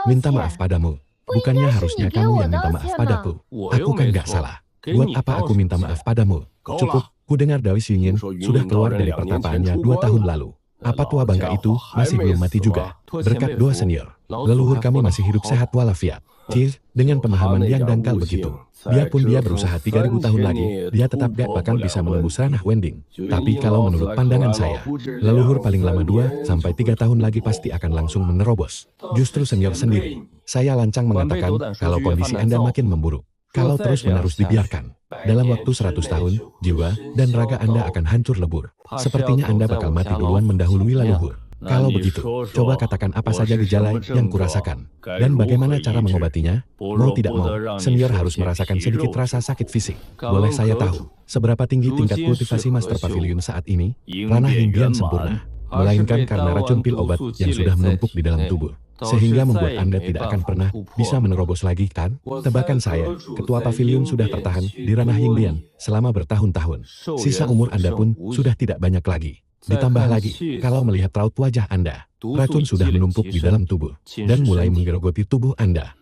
Minta maaf padamu. Bukannya harusnya kamu yang minta maaf padaku. Aku kan gak salah. Buat apa aku minta maaf padamu? Cukup. Ku dengar Dawei Xingyin sudah keluar dari pertapaannya 2 tahun lalu. Apa tua bangka itu masih belum mati juga? Berkat doa senior, leluhur kami masih hidup sehat walafiat. Cheers, dengan pemahaman yang dangkal begitu. Biarpun dia berusaha 3.000 tahun lagi, dia tetap gak bakal bisa menembus ranah Wending. Tapi kalau menurut pandangan saya, leluhur paling lama 2 sampai 3 tahun lagi pasti akan langsung menerobos. Justru senior sendiri, saya lancang mengatakan kalau kondisi Anda makin memburuk. Kalau terus-menerus dibiarkan, dalam waktu 100 tahun, jiwa dan raga Anda akan hancur lebur. Sepertinya Anda bakal mati duluan mendahului leluhur. Kalau begitu, coba katakan apa saja gejala yang kurasakan. Dan bagaimana cara mengobatinya? Mau tidak mau, senior harus merasakan sedikit rasa sakit fisik. Boleh saya tahu, seberapa tinggi tingkat kultivasi Master Pavilion saat ini? Ranah Hindian sempurna. Melainkan karena racun pil obat yang sudah menumpuk di dalam tubuh. Sehingga membuat Anda tidak akan pernah bisa menerobos lagi, kan? Tebakan saya, ketua pavilion sudah tertahan di ranah Hindian selama bertahun-tahun. Sisa umur Anda pun sudah tidak banyak lagi. Ditambah lagi, kalau melihat raut wajah Anda, racun sudah menumpuk di dalam tubuh dan mulai menggerogoti tubuh Anda.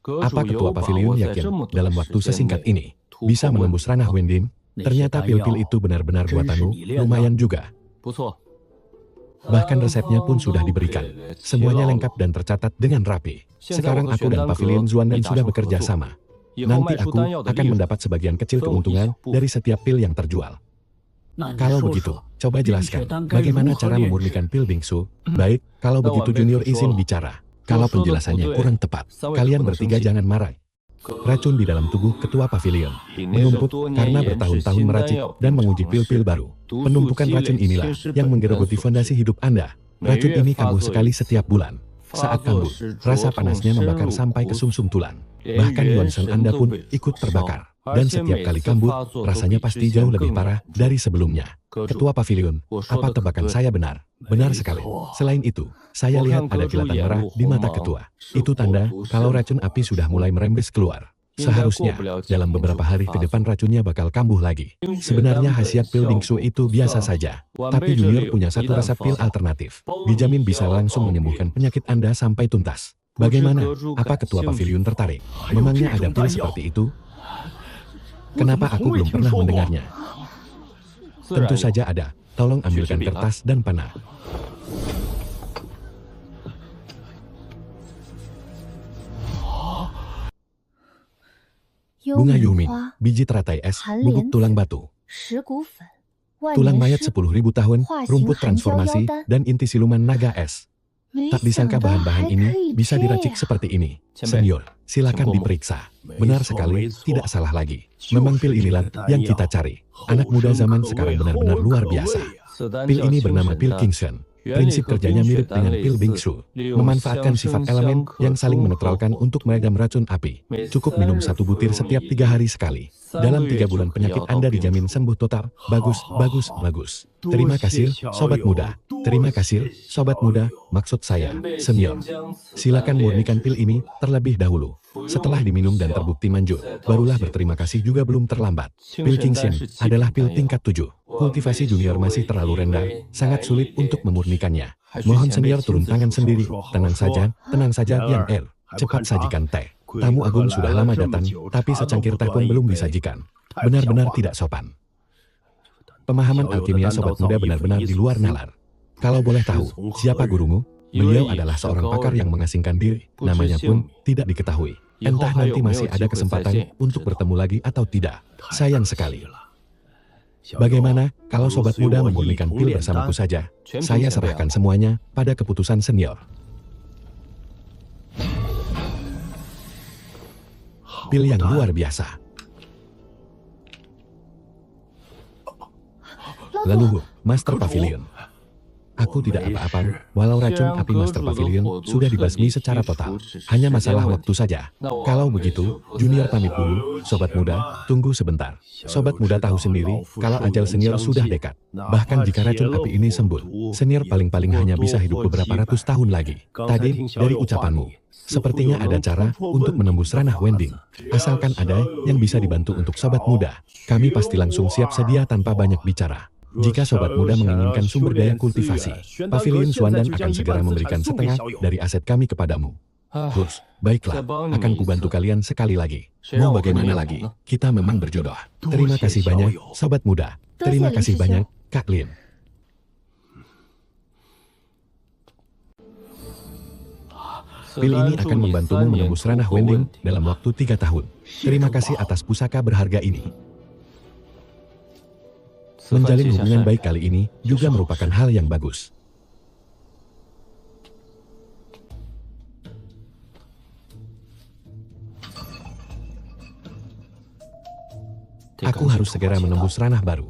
Apa ketua pavilion yakin dalam waktu sesingkat ini bisa menembus ranah Wending? Ternyata pil-pil itu benar-benar buatanmu, lumayan juga. Bahkan resepnya pun sudah diberikan. Semuanya lengkap dan tercatat dengan rapi. Sekarang aku dan Pavilion Zuandan sudah bekerja sama. Nanti aku akan mendapat sebagian kecil keuntungan dari setiap pil yang terjual. Kalau begitu, coba jelaskan bagaimana cara memurnikan pil bingsu. Baik, kalau begitu Junior izin bicara. Kalau penjelasannya kurang tepat, kalian bertiga jangan marah. Racun di dalam tubuh ketua pavilion menumpuk karena bertahun-tahun meracik dan menguji pil-pil baru. Penumpukan racun inilah yang menggerogoti fondasi hidup Anda. Racun ini kambuh sekali setiap bulan. Saat kambuh, rasa panasnya membakar sampai ke sumsum tulang. Bahkan Yuansen Anda pun ikut terbakar. Dan setiap kali kambuh, rasanya pasti jauh lebih parah dari sebelumnya. Ketua pavilion, apa tebakan saya benar? Benar sekali. Selain itu, saya lihat ada kilatan merah di mata ketua. Itu tanda kalau racun api sudah mulai merembes keluar. Seharusnya, dalam beberapa hari ke depan racunnya bakal kambuh lagi. Sebenarnya khasiat pil bingsu itu biasa saja. Tapi Junior punya satu resep pil alternatif. Dijamin bisa langsung menyembuhkan penyakit Anda sampai tuntas. Bagaimana? Apa ketua pavilion tertarik? Memangnya ada pil seperti itu? Kenapa aku belum pernah mendengarnya? Tentu saja ada. Tolong ambilkan kertas dan pena. Bunga yumin, biji teratai es, bubuk tulang batu. Tulang mayat 10.000 tahun, rumput transformasi, dan inti siluman naga es. Tak disangka bahan-bahan ini bisa diracik seperti ini. Senior, silakan diperiksa. Benar sekali, tidak salah lagi. Memang pil inilah yang kita cari. Anak muda zaman sekarang benar-benar luar biasa. Pil ini bernama pil Kingsen. Prinsip kerjanya mirip dengan pil bingsu. Memanfaatkan sifat elemen yang saling menetralkan untuk meredam racun api. Cukup minum 1 butir setiap 3 hari sekali. Dalam 3 bulan penyakit Anda dijamin sembuh total. Bagus, bagus, bagus. Terima kasih, sobat muda. Terima kasih, sobat muda. Maksud saya, senior. Silakan murnikan pil ini terlebih dahulu. Setelah diminum dan terbukti manjur, barulah berterima kasih juga belum terlambat. Pil Kingsen adalah pil tingkat 7. Kultivasi junior masih terlalu rendah, sangat sulit untuk memurnikannya. Mohon senior turun tangan sendiri. Tenang saja, Yang Er. Cepat sajikan teh. Tamu agung sudah lama datang, tapi secangkir teh pun belum disajikan. Benar-benar tidak sopan. Pemahaman alkimia sobat muda benar-benar di luar nalar. Kalau boleh tahu, siapa gurumu? Beliau adalah seorang pakar yang mengasingkan diri, namanya pun tidak diketahui. Entah nanti masih ada kesempatan untuk bertemu lagi atau tidak. Sayang sekali. Bagaimana kalau sobat muda memurnikan pil bersamaku saja? Saya serahkan semuanya pada keputusan senior. Pil yang luar biasa. Leluhur, Master Pavilion. Aku tidak apa-apa, walau racun api Master Pavilion sudah dibasmi secara total. Hanya masalah waktu saja. Kalau begitu, Junior pamit dulu, sobat muda, tunggu sebentar. Sobat muda tahu sendiri, kalau ajal senior sudah dekat. Bahkan jika racun api ini sembuh, senior paling-paling hanya bisa hidup beberapa ratus tahun lagi. Tadi, dari ucapanmu, sepertinya ada cara untuk menembus ranah Wending. Asalkan ada yang bisa dibantu untuk sobat muda, kami pasti langsung siap sedia tanpa banyak bicara. Jika sobat muda menginginkan sumber daya kultivasi, Pavilion Zuandan akan segera memberikan setengah dari aset kami kepadamu. Terus, baiklah, akan kubantu kalian sekali lagi. Mau bagaimana lagi, kita memang berjodoh. Terima kasih banyak, sobat muda. Terima kasih banyak, Kak Lin. Pil ini akan membantumu menembus ranah Wending dalam waktu 3 tahun. Terima kasih atas pusaka berharga ini. Menjalin hubungan baik kali ini juga merupakan hal yang bagus. Aku harus segera menembus ranah baru.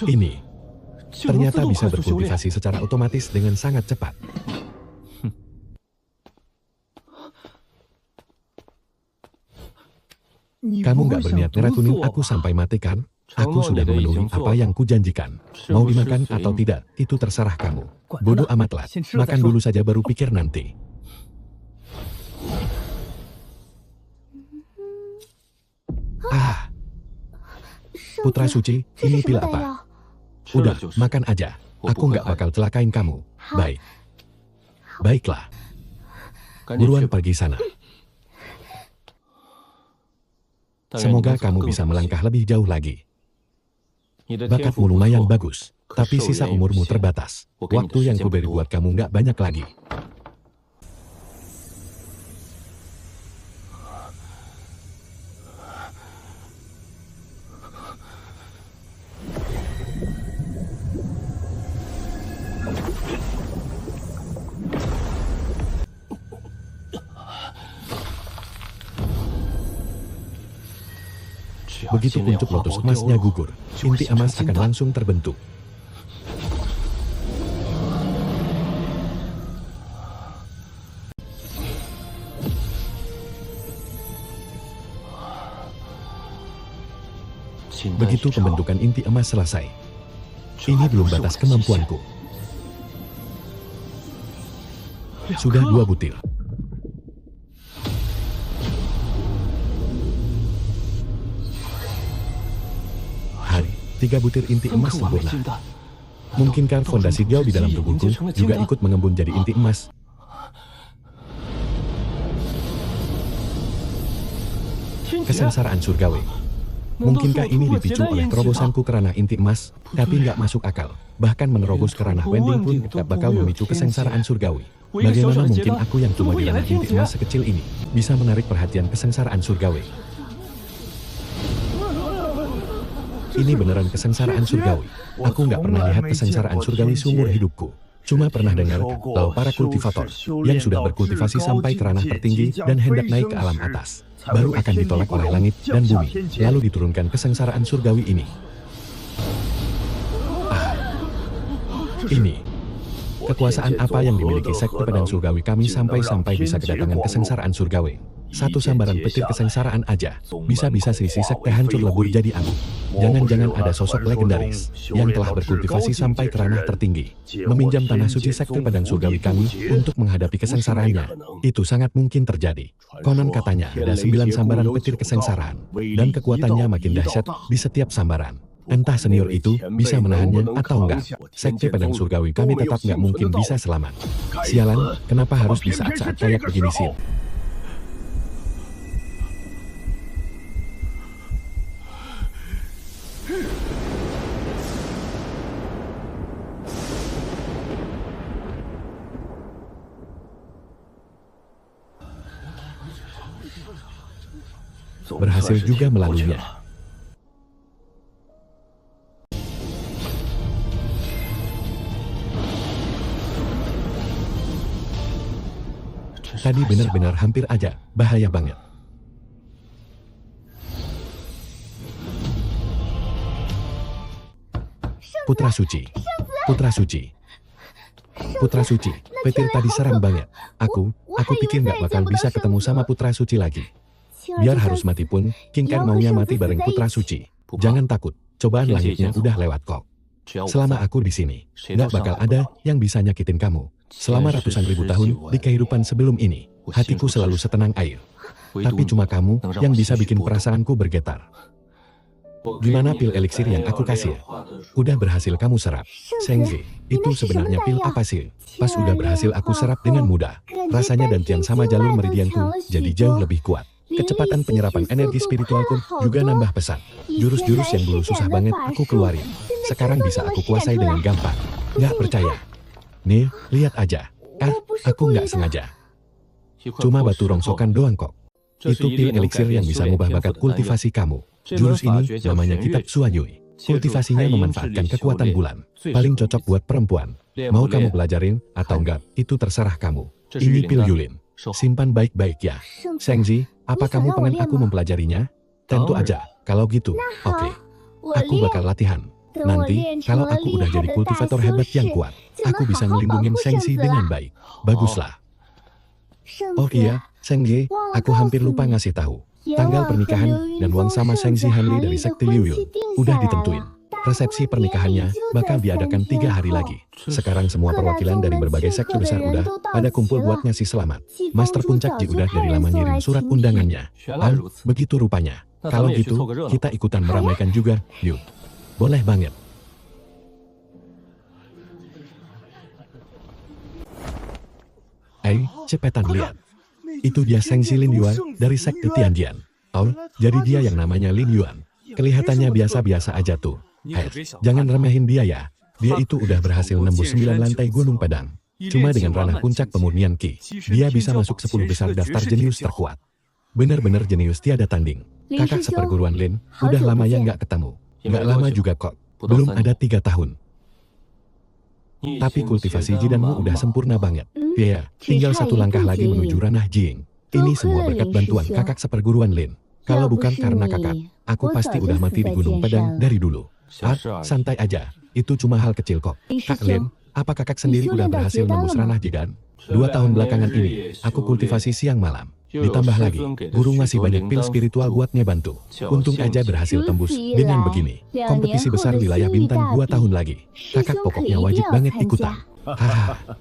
Ini ternyata bisa berkultivasi secara otomatis dengan sangat cepat. Kamu nggak berniat ngeracunin aku sampai mati kan? Aku sudah memenuhi apa yang kujanjikan. Mau dimakan atau tidak, itu terserah kamu. Bodoh amatlah, makan dulu saja baru pikir nanti. Putra Suci, ini pil apa? Udah, makan aja. Aku nggak bakal celakain kamu. Baik. Baiklah. Buruan pergi sana. Semoga kamu bisa melangkah lebih jauh lagi. Bakatmu lumayan bagus, tapi sisa umurmu terbatas. Waktu yang kuberi buat kamu nggak banyak lagi. Begitu kuncup lotus emasnya gugur, inti emas akan langsung terbentuk. Begitu pembentukan inti emas selesai, ini belum batas kemampuanku. Sudah 2 butir. Hari, 3 butir inti emas sempurna. Mungkinkah fondasi Giao di dalam tubuhku juga ikut mengembun jadi inti emas? Kesengsaraan surgawi. Mungkinkah ini dipicu oleh terobosanku ke ranah inti emas, tapi nggak masuk akal. Bahkan menerobos ke ranah Wending pun nggak bakal memicu kesengsaraan surgawi. Bagaimana mungkin aku yang cuma di ranah inti emas sekecil ini, bisa menarik perhatian kesengsaraan surgawi? Ini beneran kesengsaraan surgawi. Aku nggak pernah lihat kesengsaraan surgawi seumur hidupku. Cuma pernah dengar kalau para kultivator yang sudah berkultivasi sampai ke ranah tertinggi dan hendak naik ke alam atas, baru akan ditolak oleh langit dan bumi, lalu diturunkan kesengsaraan surgawi ini. Ini kekuasaan apa yang dimiliki sekte pedang surgawi kami sampai bisa kedatangan kesengsaraan surgawi. Satu sambaran petir kesengsaraan aja, bisa-bisa selisih sekte hancur lebur jadi abu. Jangan-jangan ada sosok legendaris yang telah berkultivasi sampai ke ranah tertinggi, meminjam tanah suci sekte pedang surgawi kami untuk menghadapi kesengsaraannya. Itu sangat mungkin terjadi. Konon katanya ada 9 sambaran petir kesengsaraan, dan kekuatannya makin dahsyat di setiap sambaran. Entah senior itu bisa menahannya atau enggak. Sekte pedang surgawi kami tetap nggak mungkin bisa selamat. Sialan, kenapa harus di saat-saat kayak begini sih? Berhasil juga melaluinya. Tadi benar-benar hampir aja, bahaya banget. Putra Suci, Putra Suci, Putra Suci, petir tadi seram banget. Aku pikir nggak bakal bisa ketemu sama Putra Suci lagi. Biar harus mati pun, King Khan maunya mati bareng Putra Suci. Jangan takut, cobaan langitnya udah lewat kok. Selama aku di sini, nggak bakal ada yang bisa nyakitin kamu. Selama ratusan ribu tahun di kehidupan sebelum ini, hatiku selalu setenang air. Tapi cuma kamu yang bisa bikin perasaanku bergetar. Gimana pil eliksir yang aku kasih? Udah berhasil kamu serap. Sengzi, itu sebenarnya pil apa sih? Pas udah berhasil aku serap dengan mudah. Rasanya dantian sama jalur meridianku jadi jauh lebih kuat. Kecepatan penyerapan energi spiritualku juga nambah pesat. Jurus-jurus yang dulu susah banget aku keluarin. Sekarang bisa aku kuasai dengan gampang. Nggak percaya? Nih, lihat aja. Aku nggak sengaja. Cuma batu rongsokan doang kok. Itu pil eliksir yang bisa mengubah bakat kultivasi kamu. Jurus ini namanya kitab Suanyui. Kultivasinya memanfaatkan kekuatan bulan. Paling cocok buat perempuan. Mau kamu pelajarin atau enggak, itu terserah kamu. Ini pil Yulin. Simpan baik-baik ya. Sengzi, apa kamu pengen aku mempelajarinya? Tentu aja, kalau gitu. Oke. Aku bakal latihan. Nanti, kalau aku udah jadi kultivator hebat yang kuat, aku bisa ngelindungin Sengzi dengan baik. Baguslah. Oh iya, Sengzi, aku hampir lupa ngasih tahu. Tanggal pernikahan dan Wang sama Sengzi Hanli dari Sekte Liu Yun udah ditentuin. Resepsi pernikahannya bakal diadakan 3 hari lagi. Sekarang semua perwakilan dari berbagai sekte besar udah pada kumpul buat ngasih selamat. Master Puncak Ji udah dari lama ngirim surat undangannya. Begitu rupanya. Kalau gitu, kita ikutan meramaikan juga, yuk. Boleh banget. Cepetan lihat. Itu dia Sengzi Lin Yuan dari Sekte Tianjian. Oh, jadi dia yang namanya Lin Yuan. Kelihatannya biasa-biasa aja tuh. Jangan remehin dia ya. Dia itu udah berhasil nembus 9 lantai Gunung Padang. Cuma dengan ranah puncak pemurnian Qi, dia bisa masuk 10 besar daftar jenius terkuat. Bener-bener jenius tiada tanding. Kakak seperguruan Lin, udah lama ya nggak ketemu. Nggak lama juga kok. Belum ada 3 tahun. Tapi kultivasi jidanmu udah sempurna banget. Ya, tinggal 1 langkah lagi menuju ranah Jing. Ini semua berkat bantuan kakak seperguruan Lin. Kalau bukan karena kakak, aku pasti udah mati di Gunung Padang dari dulu. Santai aja. Itu cuma hal kecil kok. Kak Lin, apa kakak sendiri udah berhasil nembus ranah jidan? 2 tahun belakangan ini, aku kultivasi siang malam. Ditambah lagi, guru masih banyak pil spiritual buat ngebantu. Untung aja berhasil tembus. Dengan begini, kompetisi besar wilayah bintang 2 tahun lagi. Kakak pokoknya wajib banget ikutan. Hahaha.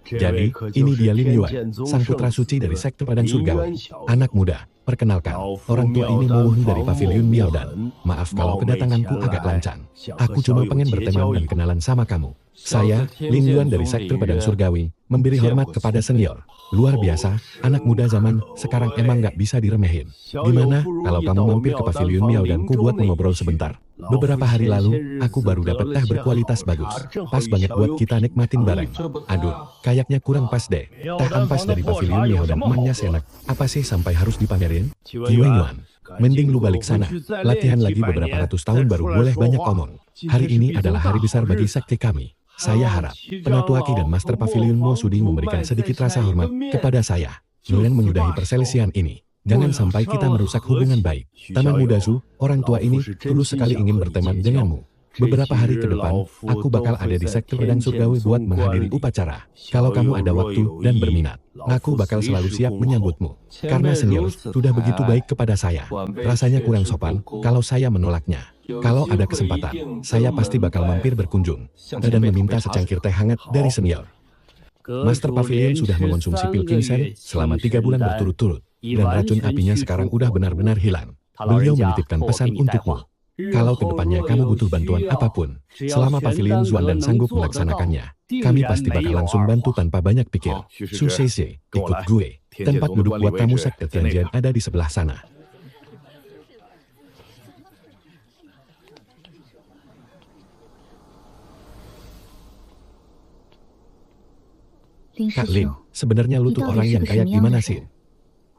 Jadi, ini dia Lin Yuan, sang putra suci dari Sekte Padang Surgawi. Anak muda, perkenalkan, orang tua ini Mouhun dari Pavilion Miaodan. Maaf kalau kedatanganku agak lancang. Aku cuma pengen berteman dan kenalan sama kamu. Saya, Lin Yuan dari Sekte Padang Surgawi, memberi hormat kepada senior. Luar biasa, anak muda zaman sekarang emang nggak bisa diremehin. Gimana kalau kamu mampir ke Pavilion Miaodanku buat ngobrol sebentar? Beberapa hari lalu, aku baru dapat teh berkualitas bagus. Pas banget buat kita nikmatin bareng. Aduh, kayaknya kurang pas deh. Teh ampas dari Pavilion Miaodan emangnya senak. Apa sih sampai harus dipamerin? Yuan, mending lu balik sana. Latihan lagi beberapa ratus tahun baru boleh banyak omong. Hari ini adalah hari besar bagi sekte kami. Saya harap, Penatua Qi dan Master Pavilion Mo Sudi memberikan sedikit rasa hormat kepada saya. Kalian menyudahi perselisihan ini. Jangan sampai kita merusak hubungan baik. Taman Muda Su, orang tua ini tulus sekali ingin berteman denganmu. Beberapa hari ke depan, aku bakal ada di Sekte Padang Surgawi buat menghadiri upacara. Kalau kamu ada waktu dan berminat, aku bakal selalu siap menyambutmu. Karena senior sudah begitu baik kepada saya. Rasanya kurang sopan kalau saya menolaknya. Kalau ada kesempatan, saya pasti bakal mampir berkunjung dan meminta secangkir teh hangat dari senior. Master Pavilion sudah mengonsumsi pil Kinsen selama 3 bulan berturut-turut. Dan racun apinya sekarang udah benar-benar hilang. Beliau menitipkan pesan untukmu. Kalau kedepannya kamu butuh bantuan apapun, selama Pavilion Zuan dan sanggup melaksanakannya, kami pasti bakal langsung bantu tanpa banyak pikir. Su Sese, ikut gue. Tempat duduk buat tamu sekte Tianjian ada di sebelah sana. Kak Lin, sebenarnya lu tuh orang yang kayak gimana sih?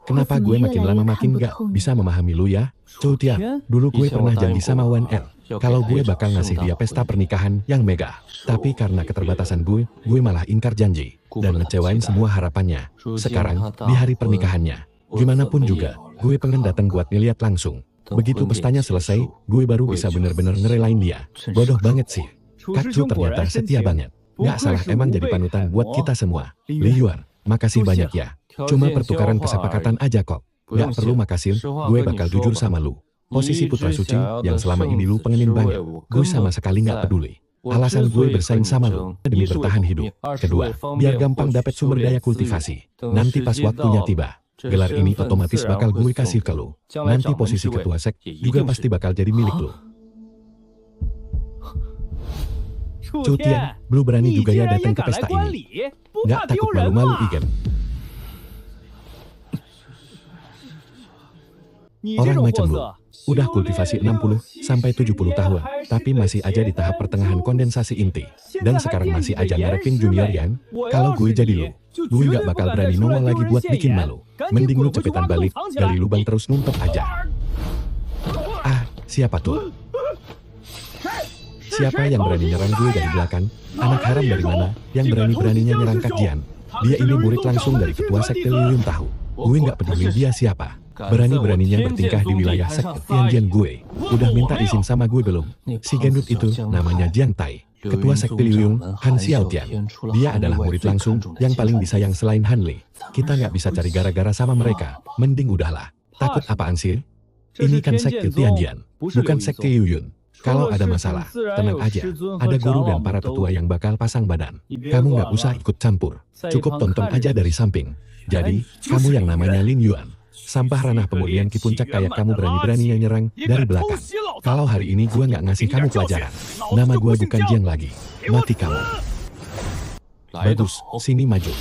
Kenapa gue makin lama makin gak bisa memahami lu ya? Cu Tian, dulu gue pernah janji sama Wan El, kalau gue bakal ngasih dia pesta pernikahan yang megah. Tapi karena keterbatasan gue malah ingkar janji, dan ngecewain semua harapannya. Sekarang, di hari pernikahannya, gimana pun juga, gue pengen datang buat ngeliat langsung. Begitu pestanya selesai, gue baru bisa bener-bener ngerelain dia. Bodoh banget sih. Kak Cu ternyata setia banget. Gak salah emang jadi panutan buat kita semua. Li Yuan, makasih banyak ya. Cuma pertukaran kesepakatan aja kok. Gak perlu makasih, gue bakal jujur sama lu. Posisi putra suci yang selama ini lu pengenin banget, gue sama sekali gak peduli. Alasan gue bersaing sama lu demi bertahan hidup. Kedua, biar gampang dapat sumber daya kultivasi. Nanti pas waktunya tiba, Gelar ini otomatis bakal gue kasih ke lo. Nanti posisi ketua sek juga pasti bakal jadi milik lo. Cutian, Blue berani juga ya datang ke pesta ini. Nggak takut malu-malu Igen. Orang macam lu, udah kultivasi 60 sampai 70 tahun, tapi masih aja di tahap pertengahan kondensasi inti. Dan sekarang masih aja ngarepin junior Yan. Kalau gue jadi lu, gue nggak bakal berani nongol lagi buat bikin malu. Mending lu cepetan balik, gali lubang terus numpet aja. Ah, siapa tuh? Siapa yang berani nyerang gue dari belakang? Anak haram dari mana yang berani-beraninya nyerang Kak Jian? Dia ini murid langsung dari ketua sekte Liuyun tahu. Gue nggak peduli dia siapa. Berani-beraninya bertingkah di wilayah sekte Tianjian gue. Udah minta izin sama gue belum? Si gendut itu namanya Jiang Tai. Ketua sekte Liuyun, Han Xiaotian. Dia adalah murid langsung yang paling disayang selain Han Li. Kita nggak bisa cari gara-gara sama mereka. Mending udahlah. Takut apaan sih? Ini kan sekte Tianjian, bukan sekte Liuyun. Kalau ada masalah, tenang aja. Ada guru dan para tetua yang bakal pasang badan. Kamu nggak usah ikut campur. Cukup tonton aja dari samping. Jadi, kamu yang namanya Lin Yuan. Sampah ranah pemulihan Ki Puncak kayak kamu berani-beraninya nyerang dari belakang. Kalau hari ini gua nggak ngasih kamu pelajaran, nama gua bukan Jiang lagi. Mati kamu. Bagus, sini maju.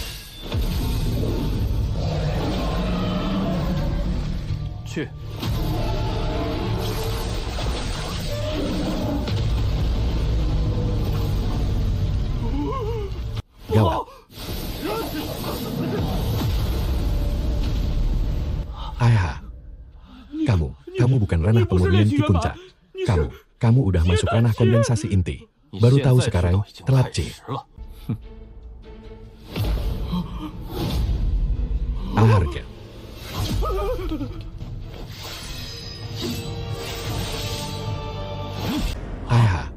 Gawat. Ayah, kamu bukan ranah pemurnian Ki Puncak. Kamu udah masuk ranah kondensasi inti. Baru tahu sekarang, telat C. Harga. Ayah.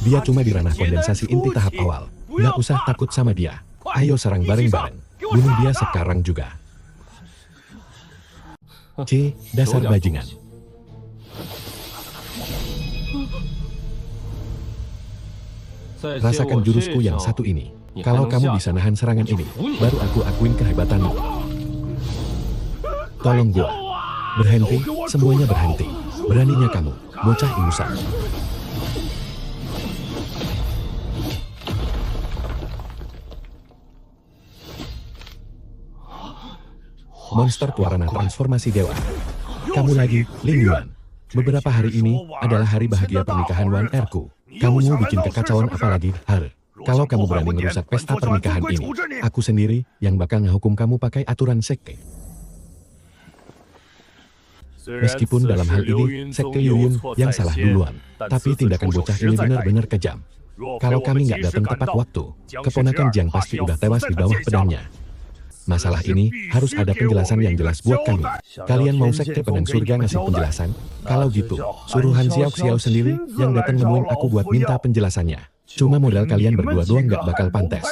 Dia cuma di ranah kondensasi inti tahap awal. Nggak usah takut sama dia. Ayo serang bareng-bareng. Bunuh dia sekarang juga. C. Dasar bajingan. Rasakan jurusku yang satu ini. Kalau kamu bisa nahan serangan ini, baru aku akuin kehebatanmu. Tolong gua. Berhenti, semuanya berhenti. Beraninya kamu, bocah ingusan. Monster Tuarana transformasi dewa. Kamu lagi, Lin Yuan. Beberapa hari ini adalah hari bahagia pernikahan Wan Erku. Kamu mau bikin kekacauan apa lagi, Har? Kalau kamu berani merusak pesta pernikahan ini, aku sendiri yang bakal ngehukum kamu pakai aturan sekte. Meskipun dalam hal ini, sekte Liuyun yang salah duluan, tapi tindakan bocah ini benar-benar kejam. Kalau kami nggak datang tepat waktu, keponakan Jiang pasti udah tewas di bawah pedangnya. Masalah ini harus ada penjelasan yang jelas buat kami. Kalian mau sekte pedang surga ngasih penjelasan? Kalau gitu, suruh Han Xiao sendiri yang datang nemuin aku buat minta penjelasannya. Cuma modal kalian berdua doang nggak bakal pantas.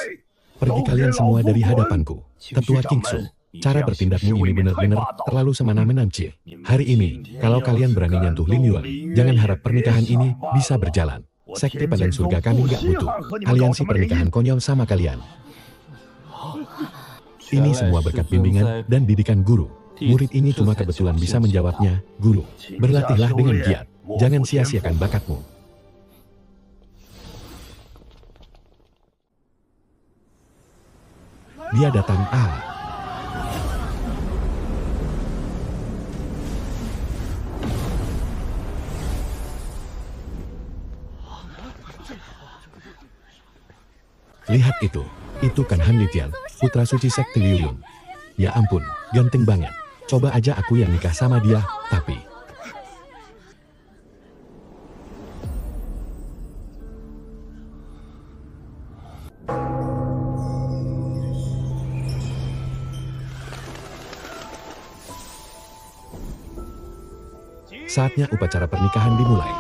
Pergi kalian semua dari hadapanku. Tetua Kingsu, cara bertindakmu ini benar-benar terlalu semena-mena, Cie. Hari ini, kalau kalian berani nyentuh Lin Yuan, jangan harap pernikahan ini bisa berjalan. Sekte pedang surga kami nggak butuh aliansi pernikahan konyol sama kalian. Ini semua berkat bimbingan dan didikan guru. Murid ini cuma kebetulan bisa menjawabnya, Guru. Berlatihlah dengan giat. Jangan sia-siakan bakatmu. Dia datang, Lihat itu. Itu kan Han Litian, putra suci sekte Liuyun. Ya ampun, ganteng banget. Coba aja aku yang nikah sama dia, tapi... Saatnya upacara pernikahan dimulai.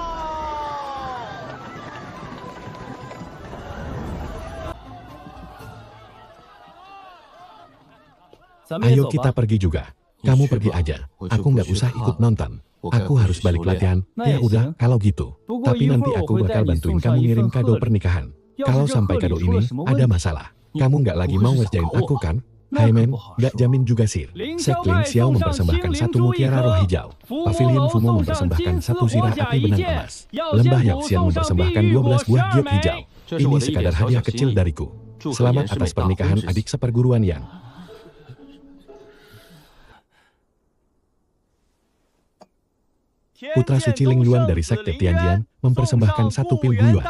Ayo kita pergi juga. Kamu pergi aja. Aku nggak usah ikut nonton. Aku harus balik latihan. Ya udah, kalau gitu. Tapi nanti aku bakal bantuin kamu ngirim kado pernikahan. Kalau sampai kado ini ada masalah, kamu nggak lagi mau ngerjain aku kan? Hai men, nggak jamin juga sir. Sek Ling Xiao mempersembahkan satu mutiara roh hijau. Pavilion Fumo mempersembahkan satu sirah api benang emas. Lembah Yaoxian mempersembahkan 12 buah giok hijau. Ini sekadar hadiah kecil dariku. Selamat atas pernikahan adik seperguruan Yang. Putra suci Ling Yuan dari Sekte Tianjian mempersembahkan satu pil guyuan.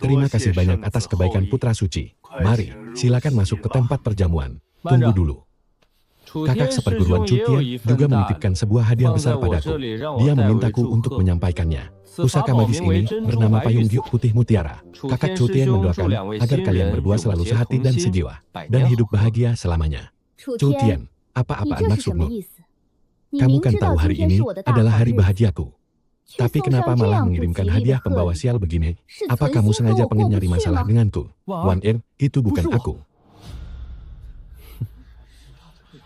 Terima kasih banyak atas kebaikan putra suci. Mari, silakan masuk ke tempat perjamuan. Tunggu dulu. Kakak seperguruan Chu Tian juga menitipkan sebuah hadiah besar padaku. Dia memintaku untuk menyampaikannya. Pusaka magis ini bernama Payung Giok Putih Mutiara. Kakak Chu Tian mendoakan agar kalian berdua selalu sehati dan sejiwa, dan hidup bahagia selamanya. Chu Tian, apa-apaan maksudmu? Kamu kan tahu hari ini adalah hari bahagiaku. Tapi kenapa malah mengirimkan hadiah pembawa sial begini? Apa kamu sengaja pengen nyari masalah denganku? Wan Er, itu bukan aku.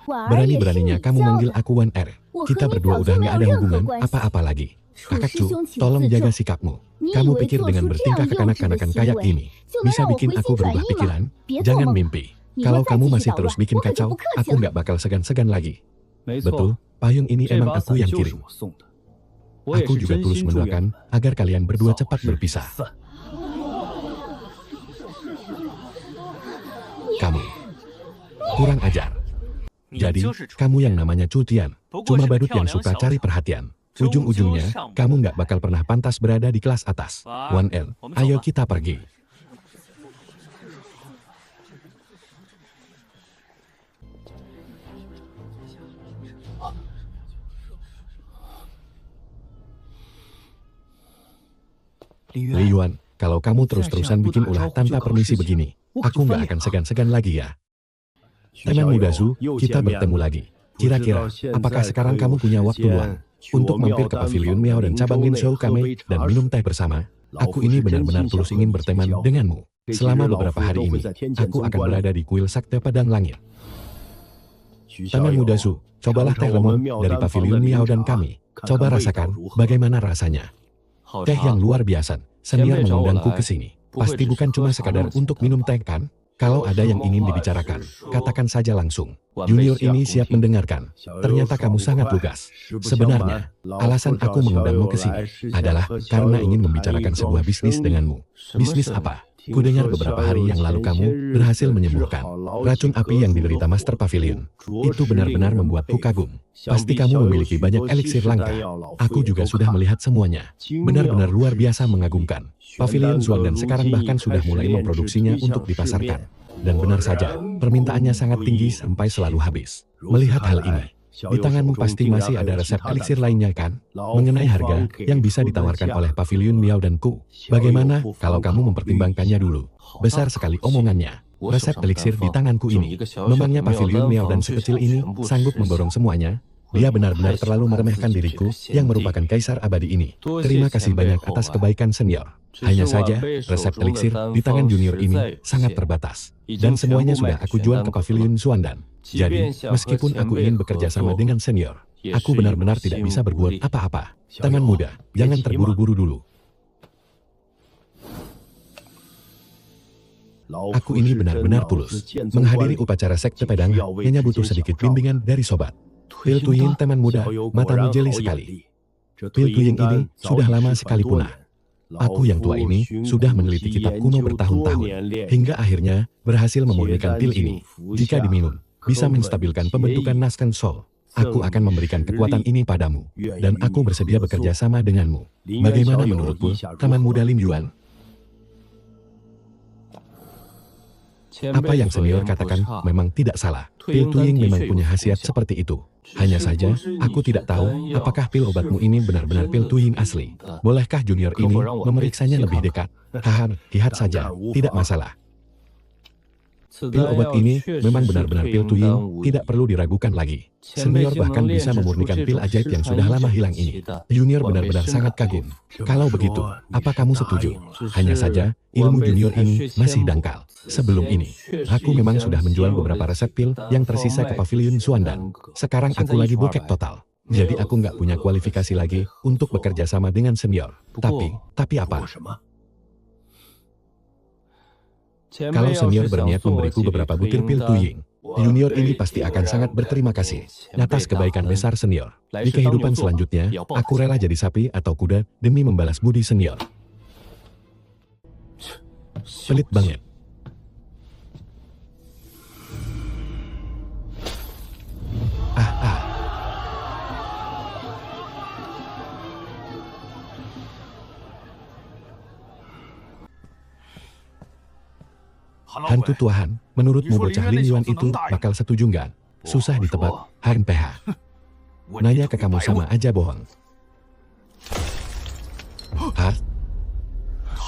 Berani-beraninya kamu manggil aku Wan Er. Kita berdua udah nggak ada hubungan apa-apa lagi. Kakak Chu, tolong jaga sikapmu. Kamu pikir dengan bertingkah kekanak-kanakan kayak gini, bisa bikin aku berubah pikiran? Jangan mimpi. Kalau kamu masih terus bikin kacau, aku nggak bakal segan-segan lagi. Betul, payung ini emang aku yang kirim. Aku juga tulus mendoakan agar kalian berdua cepat berpisah. Kamu kurang ajar. Jadi, kamu yang namanya Chu Tian, cuma badut yang suka cari perhatian. Ujung-ujungnya, kamu nggak bakal pernah pantas berada di kelas atas. Wan Er, ayo kita pergi. Li Yuan, kalau kamu terus-terusan bikin ulah tanpa permisi begini, aku nggak akan segan-segan lagi ya. Teman muda Zhu, kita bertemu lagi. Kira-kira, apakah sekarang kamu punya waktu luang untuk mampir ke Pavilion Miao dan cabang Linshou Kame dan minum teh bersama? Aku ini benar-benar tulus ingin berteman denganmu. Selama beberapa hari ini, aku akan berada di kuil Sakte Padang Langit. Teman muda Zhu, cobalah teh lemon dari Pavilion Miao dan kami. Coba rasakan bagaimana rasanya. Teh yang luar biasa, senior mengundangku ke sini. Pasti bukan cuma sekadar untuk minum teh kan? Kalau ada yang ingin dibicarakan, katakan saja langsung. Junior ini siap mendengarkan. Ternyata kamu sangat lugas. Sebenarnya, alasan aku mengundangmu ke sini adalah karena ingin membicarakan sebuah bisnis denganmu. Bisnis apa? Kudengar beberapa hari yang lalu kamu berhasil menyembuhkan racun api yang diderita Master Pavilion. Itu benar-benar membuatku kagum. Pasti kamu memiliki banyak eliksir langka. Aku juga sudah melihat semuanya. Benar-benar luar biasa mengagumkan. Pavilion Zhuang dan sekarang bahkan sudah mulai memproduksinya untuk dipasarkan. Dan benar saja, permintaannya sangat tinggi sampai selalu habis. Melihat hal ini, di tanganmu pasti masih ada resep eliksir lainnya kan? Mengenai harga yang bisa ditawarkan oleh Pavilion Miao dan Ku. Bagaimana kalau kamu mempertimbangkannya dulu? Besar sekali omongannya. Resep eliksir di tanganku ini. Memangnya Pavilion Miao dan sekecil ini sanggup memborong semuanya? Dia benar-benar terlalu meremehkan diriku yang merupakan kaisar abadi ini. Terima kasih banyak atas kebaikan senior. Hanya saja, resep eliksir di tangan junior ini sangat terbatas. Dan semuanya sudah aku jual ke Pavilion Xuandan. Jadi, meskipun aku ingin bekerja sama dengan senior, aku benar-benar tidak bisa berbuat apa-apa. Teman muda, jangan terburu-buru dulu. Aku ini benar-benar tulus. Menghadiri upacara sekte pedang hanya butuh sedikit bimbingan dari sobat. Pil Tuying teman muda, matamu jeli sekali. Pil Tuying ini sudah lama sekali punah. Aku yang tua ini sudah meneliti kitab kuno bertahun-tahun, hingga akhirnya berhasil memurnikan pil ini. Jika diminum, bisa menstabilkan pembentukan Nasken Soul. Aku akan memberikan kekuatan ini padamu, dan aku bersedia bekerja sama denganmu. Bagaimana menurutmu, teman muda Lim Yuan? Apa yang senior katakan memang tidak salah. Pil Tuying memang punya khasiat seperti itu. Hanya saja, aku tidak tahu apakah pil obatmu ini benar-benar pil Tuying asli. Bolehkah junior ini memeriksanya lebih dekat? Haha, lihat saja, tidak masalah. Pil obat ini memang benar-benar pil Tuying, tidak perlu diragukan lagi. Senior bahkan bisa memurnikan pil ajaib yang sudah lama hilang ini. Junior benar-benar sangat kagum. Kalau begitu, apa kamu setuju? Hanya saja, ilmu junior ini masih dangkal. Sebelum ini, aku memang sudah menjual beberapa resep pil yang tersisa ke Pavilion Xuandan. Sekarang aku lagi bokek total. Jadi aku nggak punya kualifikasi lagi untuk bekerja sama dengan senior. Tapi apa? Kalau senior berniat memberiku beberapa butir pil Tuying, junior ini pasti akan sangat berterima kasih atas kebaikan besar senior. Di kehidupan selanjutnya, aku rela jadi sapi atau kuda demi membalas budi senior. Pelit banget. Hantu tuahan, menurutmu bocah Lin Yuan itu bakal setuju nggak? Susah ditebak, HMPH. Nanya ke kamu sama aja bohong. Hah?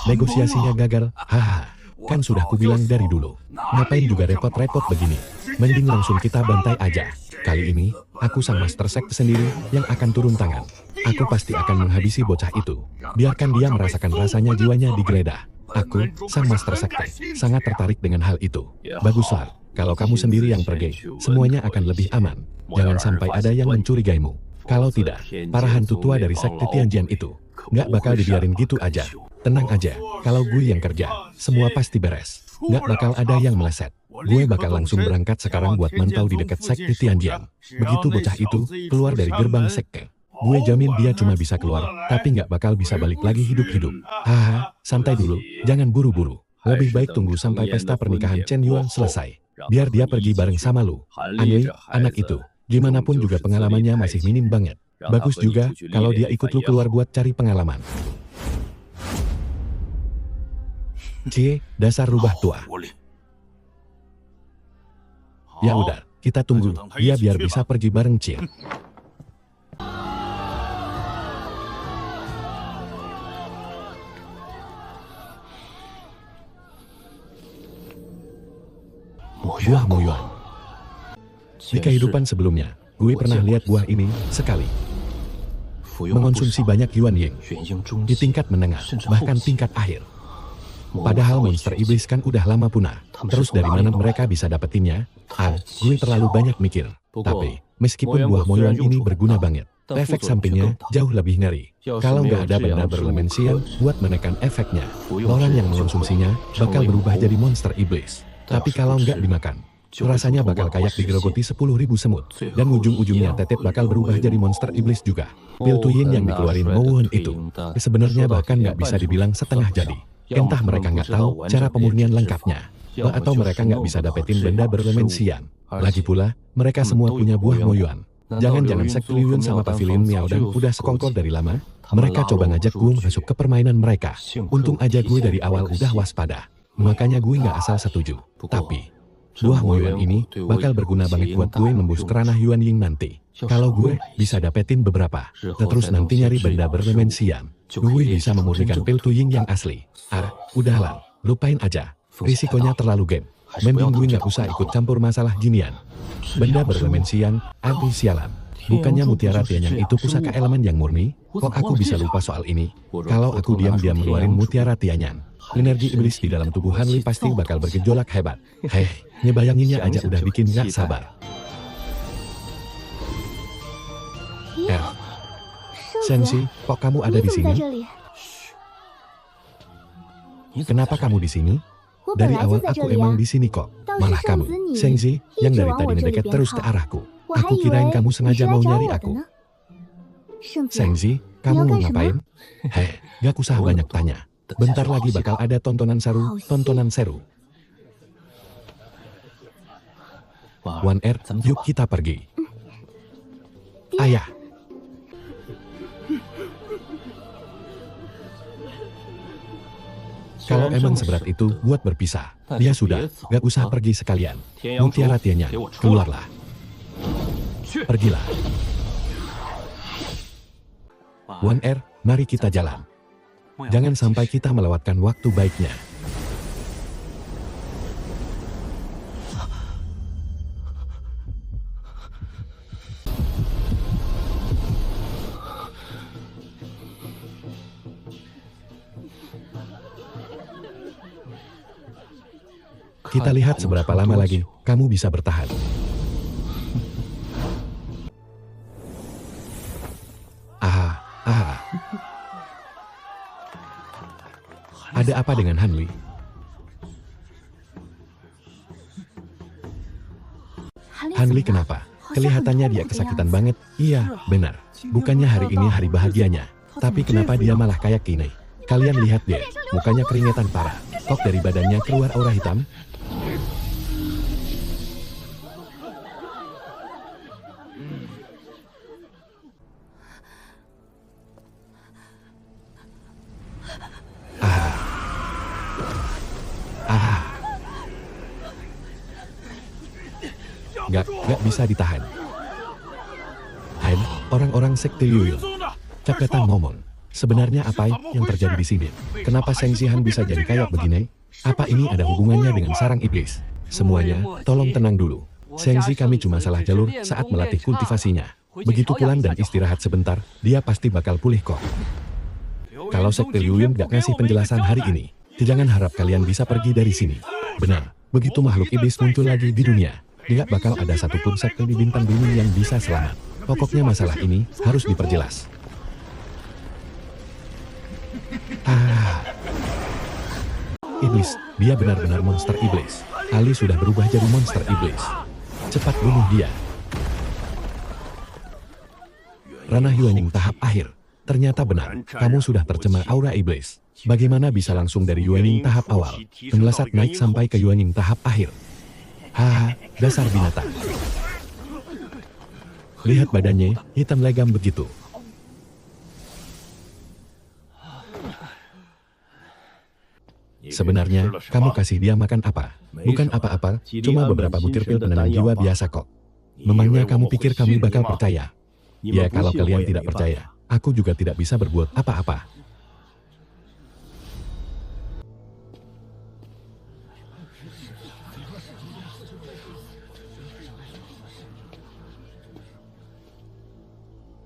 Negosiasinya gagal? Haha, kan sudah kubilang dari dulu. Ngapain juga repot-repot begini? Mending langsung kita bantai aja. Kali ini, aku sang Master Sekte sendiri yang akan turun tangan. Aku pasti akan menghabisi bocah itu. Biarkan dia merasakan rasanya jiwanya digeledah. Aku, sang Master Sekte, sangat tertarik dengan hal itu. Baguslah, kalau kamu sendiri yang pergi, semuanya akan lebih aman. Jangan sampai ada yang mencurigaimu. Kalau tidak, para hantu tua dari Sekte Tianjian itu nggak bakal dibiarin gitu aja. Tenang aja, kalau gue yang kerja, semua pasti beres. Nggak bakal ada yang meleset. Gue bakal langsung berangkat sekarang buat mantau di dekat Sekte Tianjian. Begitu bocah itu keluar dari gerbang Sekte, gue jamin dia cuma bisa keluar, tapi nggak bakal bisa balik lagi hidup-hidup. Haha, santai dulu, jangan buru-buru. Lebih baik tunggu sampai pesta pernikahan Chen Yuan selesai. Biar dia pergi bareng sama lu. Anyway, anak itu, gimana pun juga pengalamannya masih minim banget. Bagus juga kalau dia ikut lu keluar buat cari pengalaman. Cie, dasar rubah tua. Ya udah, kita tunggu dia biar bisa pergi bareng Cie. Buah Moyuan. Di kehidupan sebelumnya, gue pernah lihat buah ini sekali. Mengonsumsi banyak Yuan Ying di tingkat menengah, bahkan tingkat akhir. Padahal monster iblis kan udah lama punah. Terus dari mana mereka bisa dapetinnya? Gue terlalu banyak mikir. Tapi, meskipun buah Moyuan ini berguna banget, efek sampingnya jauh lebih ngeri. Kalau nggak ada benda berelemen sial buat menekan efeknya, orang yang mengonsumsinya bakal berubah jadi monster iblis. Tapi kalau nggak dimakan, rasanya bakal kayak digerogoti 10.000 semut. Dan ujung-ujungnya tetep bakal berubah jadi monster iblis juga. Pil Tuying yang dikeluarin Mowon itu, sebenarnya bahkan nggak bisa dibilang setengah jadi. Entah mereka nggak tahu cara pemurnian lengkapnya, atau mereka nggak bisa dapetin benda berelemen sian. Lagi pula, mereka semua punya buah Moyuan. Jangan-jangan Sekte Liyun sama Pavilion Miao dan udah sekongkol dari lama. Mereka coba ngajak gue masuk ke permainan mereka. Untung aja gue dari awal udah waspada. Makanya gue nggak asal setuju. Tapi, buah Moyuan ini bakal berguna banget buat gue nembus ke ranah Yuan Ying nanti. Kalau gue bisa dapetin beberapa, terus nanti nyari benda berelemen sian, gue bisa memurnikan pil Tuying yang asli. Udahlah, lupain aja. Risikonya terlalu game. Mending gue nggak usah ikut campur masalah ginian. Benda berelemen sian, anti sialan. Bukannya mutiara tianyang itu pusaka elemen yang murni? Kok aku bisa lupa soal ini? Kalau aku diam-diam ngeluarin mutiara tianyang, energi iblis di dalam tubuh Hanli pasti bakal bergejolak hebat. Hei, ngebayanginnya aja udah bikin gak sabar. Sensi, kok kamu ada di sini? Kenapa kamu di sini? Dari awal aku emang di sini kok. Malah kamu, Sensi, yang dari tadi ngedeket terus ke arahku. Aku kirain kamu sengaja mau nyari aku. Sensi, kamu mau ngapain? Hei, gak usah banyak tanya. Bentar lagi bakal ada tontonan seru. Wan Er, yuk kita pergi. Ayah. Kalau emang seberat itu buat berpisah, dia sudah, gak usah pergi sekalian. Mutiara tianyang, keluarlah. Pergilah. Wan Er, mari kita jalan. Jangan sampai kita melewatkan waktu baiknya. Kita lihat seberapa lama lagi kamu bisa bertahan. Ada apa dengan Han Li? Han Li kenapa? Kelihatannya dia kesakitan banget. Iya, benar. Bukannya hari ini hari bahagianya. Tapi kenapa dia malah kayak gini? Kalian lihat deh, mukanya keringetan parah. Kok dari badannya keluar aura hitam? Gak bisa ditahan. Han, orang-orang sekte Yuyun. Cap datang ngomong. Sebenarnya apa yang terjadi di sini? Kenapa Seng Han bisa jadi kayak begini? Apa ini ada hubungannya dengan sarang iblis? Semuanya, tolong tenang dulu. Seng kami cuma salah jalur saat melatih kultivasinya. Begitu pulang dan istirahat sebentar, dia pasti bakal pulih kok. Kalau sekte Yuyun gak ngasih penjelasan hari ini, jangan harap kalian bisa pergi dari sini. Benar, begitu makhluk iblis muncul lagi di dunia, tidak bakal ada satupun sekte di bintang bumi yang bisa selamat. Pokoknya masalah ini harus diperjelas. Iblis, dia benar-benar monster iblis. Ali sudah berubah jadi monster iblis. Cepat bunuh dia. Ranah Yuanying tahap akhir. Ternyata benar, kamu sudah tercemar aura iblis. Bagaimana bisa langsung dari Yuanying tahap awal, melesat naik sampai ke Yuanying tahap akhir? Haha, dasar binatang. Lihat badannya, hitam legam begitu. Sebenarnya, kamu kasih dia makan apa? Bukan apa-apa, cuma beberapa butir pil penenang jiwa biasa kok. Memangnya kamu pikir kami bakal percaya? Ya kalau kalian tidak percaya, aku juga tidak bisa berbuat apa-apa.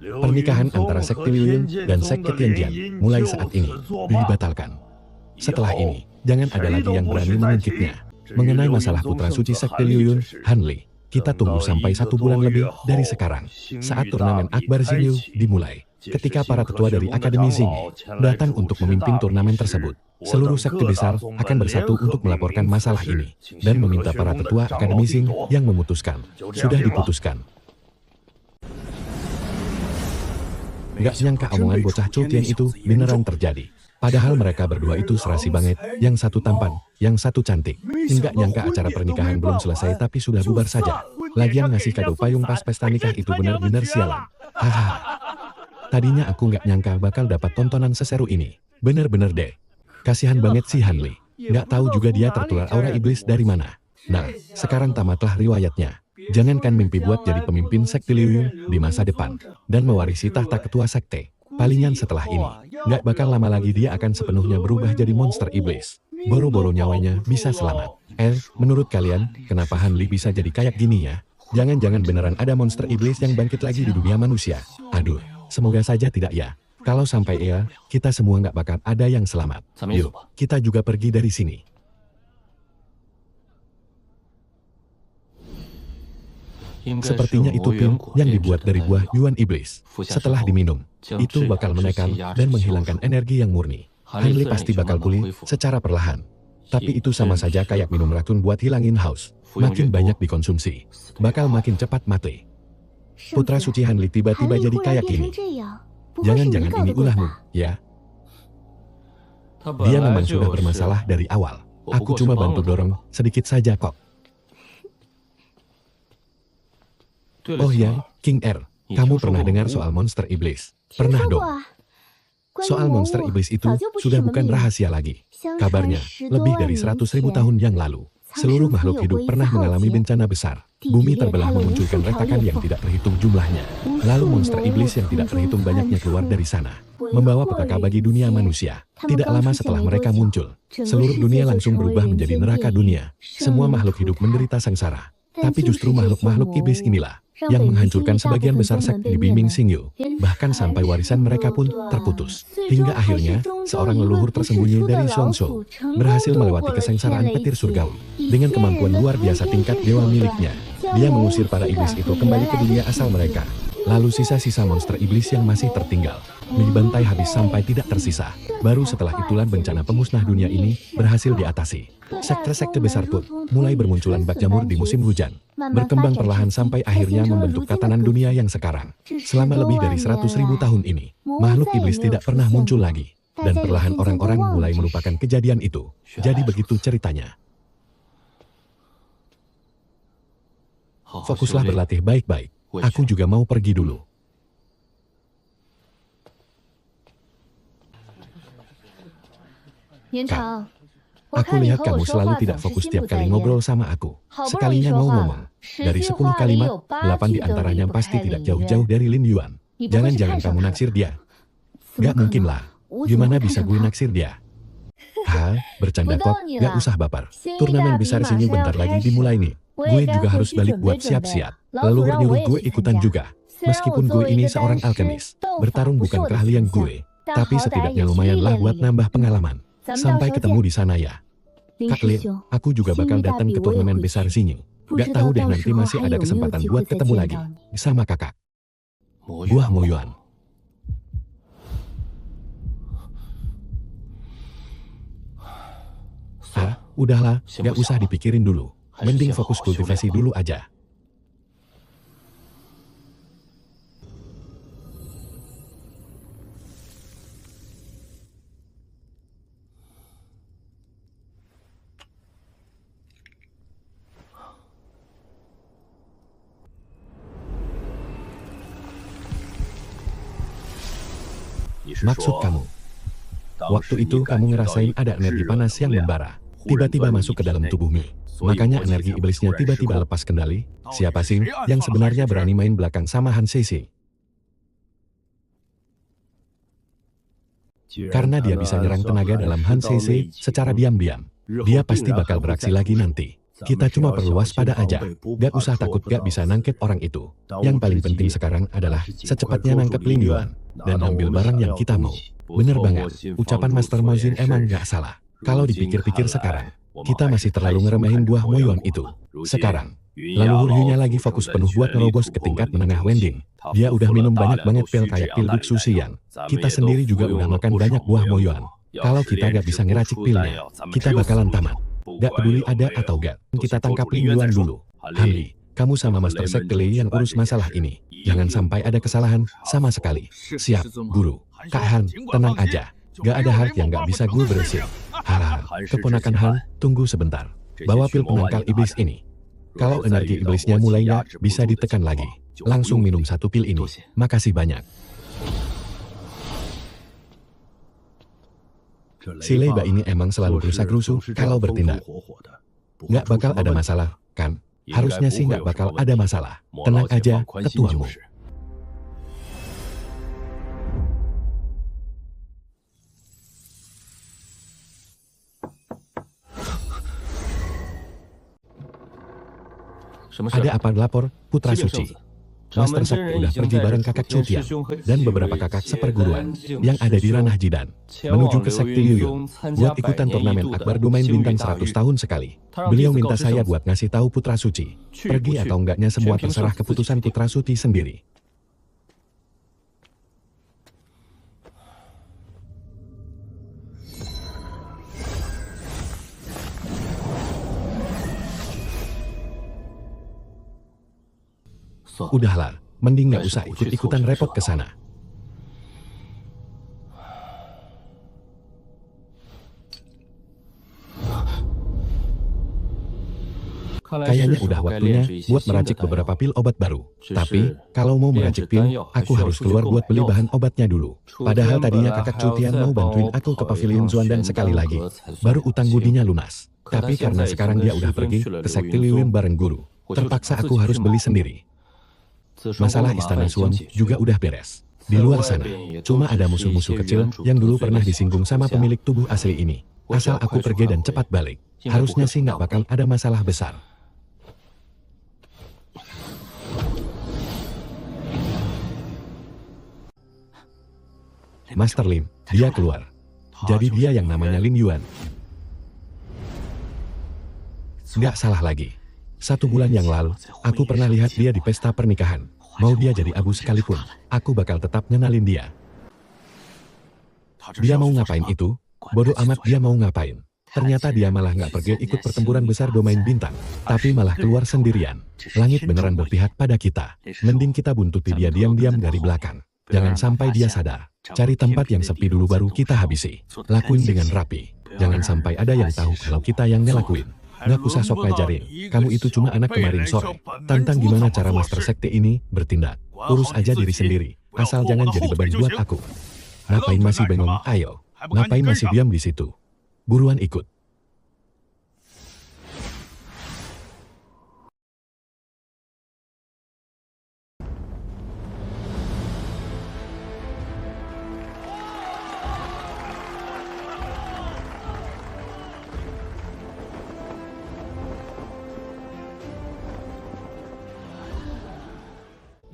Pernikahan antara sekte Yuyun dan sekte Tianjian mulai saat ini dibatalkan. Setelah ini, jangan ada lagi yang berani mengungkitnya. Mengenai masalah putra suci sekte Yuyun, Han Li, kita tunggu sampai 1 bulan lebih dari sekarang, saat turnamen Akbar Xingyu dimulai. Ketika para tetua dari Akademi Xingyu datang untuk memimpin turnamen tersebut, seluruh sekte besar akan bersatu untuk melaporkan masalah ini, dan meminta para tetua Akademi Xingyu yang memutuskan. Sudah diputuskan. Gak nyangka omongan bocah Chou Tian itu beneran terjadi. Padahal mereka berdua itu serasi banget, yang satu tampan, yang satu cantik. Nggak nyangka acara pernikahan belum selesai tapi sudah bubar saja. Lagian ngasih kado payung pas pesta nikah itu benar-benar sialan. Haha. Tadinya aku nggak nyangka bakal dapat tontonan seseru ini. Bener-bener deh. Kasihan banget si Han Li. Nggak tahu juga dia tertular aura iblis dari mana. Nah, sekarang tamatlah riwayatnya. Jangankan mimpi buat jadi pemimpin sekte Yuyun di masa depan, dan mewarisi tahta ketua sekte. Palingan setelah ini, nggak bakal lama lagi dia akan sepenuhnya berubah jadi monster iblis. Boro-boro nyawanya bisa selamat. Menurut kalian, kenapa Han Li bisa jadi kayak gini ya? Jangan-jangan beneran ada monster iblis yang bangkit lagi di dunia manusia. Aduh, semoga saja tidak ya. Kalau sampai iya, kita semua nggak bakal ada yang selamat. Yuk, kita juga pergi dari sini. Sepertinya itu pil yang dibuat dari buah Yuan iblis. Setelah diminum, itu bakal menekan dan menghilangkan energi yang murni. Han Li pasti bakal pulih secara perlahan. Tapi itu sama saja kayak minum racun buat hilangin haus. Makin banyak dikonsumsi, bakal makin cepat mati. Putra suci Han Li tiba-tiba jadi kayak gini. Jangan-jangan ini ulahmu, ya? Dia memang sudah bermasalah dari awal. Aku cuma bantu dorong sedikit saja kok. Oh ya, King R, kamu pernah dengar soal monster iblis? Pernah dong. Soal monster iblis itu sudah bukan rahasia lagi. Kabarnya, lebih dari 100.000 tahun yang lalu, seluruh makhluk hidup pernah mengalami bencana besar. Bumi terbelah memunculkan retakan yang tidak terhitung jumlahnya. Lalu monster iblis yang tidak terhitung banyaknya keluar dari sana, membawa petaka bagi dunia manusia. Tidak lama setelah mereka muncul, seluruh dunia langsung berubah menjadi neraka dunia. Semua makhluk hidup menderita sengsara. Tapi justru makhluk-makhluk iblis inilah yang menghancurkan sebagian besar sekte di Biming Xingyu. Bahkan sampai warisan mereka pun terputus. Hingga akhirnya, seorang leluhur tersembunyi dari Xuanzhou berhasil melewati kesengsaraan petir surgawi. Dengan kemampuan luar biasa tingkat dewa miliknya, dia mengusir para iblis itu kembali ke dunia asal mereka. Lalu sisa-sisa monster iblis yang masih tertinggal dibantai habis sampai tidak tersisa. Baru setelah itulah bencana pemusnah dunia ini berhasil diatasi. Sekte-sekte besar pun mulai bermunculan bak jamur di musim hujan. Berkembang perlahan sampai akhirnya membentuk tatanan dunia yang sekarang. Selama lebih dari 100.000 tahun ini, makhluk iblis tidak pernah muncul lagi. Dan perlahan orang-orang mulai melupakan kejadian itu. Jadi begitu ceritanya. Fokuslah berlatih baik-baik. Aku juga mau pergi dulu. Kak, aku lihat kamu selalu tidak fokus tiap kali ngobrol sama aku. Sekalinya mau ngomong. Dari 10 kalimat, 8 diantaranya pasti tidak jauh-jauh dari Lin Yuan. Jangan-jangan kamu naksir dia. Gak mungkin lah. Gimana bisa gue naksir dia? Bercanda kok, gak usah baper. Turnamen besar sini bentar lagi dimulai nih. Gue juga harus balik buat siap-siap. Leluhur nyuruh gue ikutan juga. Meskipun gue ini seorang alkemis, bertarung bukan keahlian gue. Tapi setidaknya lumayanlah buat nambah pengalaman. Sampai ketemu di sana ya. Kak Lin, aku juga bakal datang ke turnamen besar sini. Gak tahu deh nanti masih ada kesempatan buat ketemu lagi. Sama kakak. Buah Moyuan. Udahlah, gak usah dipikirin dulu. Mending fokus kultivasi dulu aja. Maksud kamu? Waktu itu kamu ngerasain ada energi panas yang membara. Tiba-tiba masuk ke dalam tubuhmu. Makanya energi iblisnya tiba-tiba lepas kendali. Siapa sih yang sebenarnya berani main belakang sama Han Sisi? Karena dia bisa nyerang tenaga dalam Han Sisi secara diam-diam. Dia pasti bakal beraksi lagi nanti. Kita cuma perlu waspada aja. Gak usah takut gak bisa nangkep orang itu. Yang paling penting sekarang adalah secepatnya nangkep Lin Yuan dan ambil barang yang kita mau. Bener banget, ucapan Master Mojin emang gak salah. Kalau dipikir-pikir sekarang, kita masih terlalu ngeremehin buah Moyuan itu. Sekarang, leluhur Yunya lagi fokus penuh buat nerobos ke tingkat menengah Wending. Dia udah minum banyak banget pil kayak pil Biksu Xiang. Kita sendiri juga udah makan banyak buah Moyuan. Kalau kita gak bisa ngeracik pilnya, kita bakalan tamat. Gak peduli ada atau gak, kita tangkap Lin Yuan dulu. Hanli, kamu sama Master Sekte Li yang urus masalah ini. Jangan sampai ada kesalahan sama sekali. Siap, Guru. Kak Han, tenang aja. Gak ada hal yang gak bisa gue beresin. Keponakan Han, tunggu sebentar. Bawa pil penangkal iblis ini. Kalau energi iblisnya mulai gak bisa ditekan lagi, langsung minum satu pil ini. Makasih banyak. Si Leiba ini emang selalu gerusa-gerusu kalau bertindak. Gak bakal ada masalah, kan? Harusnya sih gak bakal ada masalah. Tenang aja, ketuamu. Ada apa lapor, Putra Suci? Master Sakti udah pergi bareng kakak Cutian dan beberapa kakak seperguruan yang ada di ranah Jidan menuju ke Sekte Yuyun buat ikutan turnamen Akbar Domain Bintang 100 tahun sekali. Beliau minta saya buat ngasih tahu Putra Suci. Pergi atau enggaknya semua terserah keputusan Putra Suci sendiri. Udahlah, mending nggak usah ikut-ikutan repot ke sana. Kayaknya udah waktunya buat meracik beberapa pil obat baru. Tapi, kalau mau meracik pil, aku harus keluar buat beli bahan obatnya dulu. Padahal tadinya kakak Cutian mau bantuin aku ke Pavilion Zuandan sekali lagi. Baru utang budinya lunas. Tapi karena sekarang dia udah pergi ke Sekte Liwin bareng guru, terpaksa aku harus beli sendiri. Masalah Istana Suan juga udah beres. Di luar sana, cuma ada musuh-musuh kecil yang dulu pernah disinggung sama pemilik tubuh asli ini. Asal aku pergi dan cepat balik, harusnya sih nggak bakal ada masalah besar. Master Lin, dia keluar. Jadi dia yang namanya Lin Yuan. Nggak salah lagi. 1 bulan yang lalu, aku pernah lihat dia di pesta pernikahan. Mau dia jadi abu sekalipun, aku bakal tetap ngenalin dia. Dia mau ngapain itu? Bodoh amat dia mau ngapain. Ternyata dia malah nggak pergi ikut pertempuran besar domain bintang, tapi malah keluar sendirian. Langit beneran berpihak pada kita. Mending kita buntuti dia diam-diam dari belakang. Jangan sampai dia sadar. Cari tempat yang sepi dulu baru kita habisi. Lakuin dengan rapi. Jangan sampai ada yang tahu kalau kita yang ngelakuin. Nggak usah sok ngajarin. Kamu itu cuma anak kemarin sore. Tantang gimana cara Master Sekte ini bertindak. Urus aja diri sendiri. Asal jangan jadi beban buat aku. Ngapain masih bengong? Ayo. Ngapain masih diam di situ? Buruan ikut.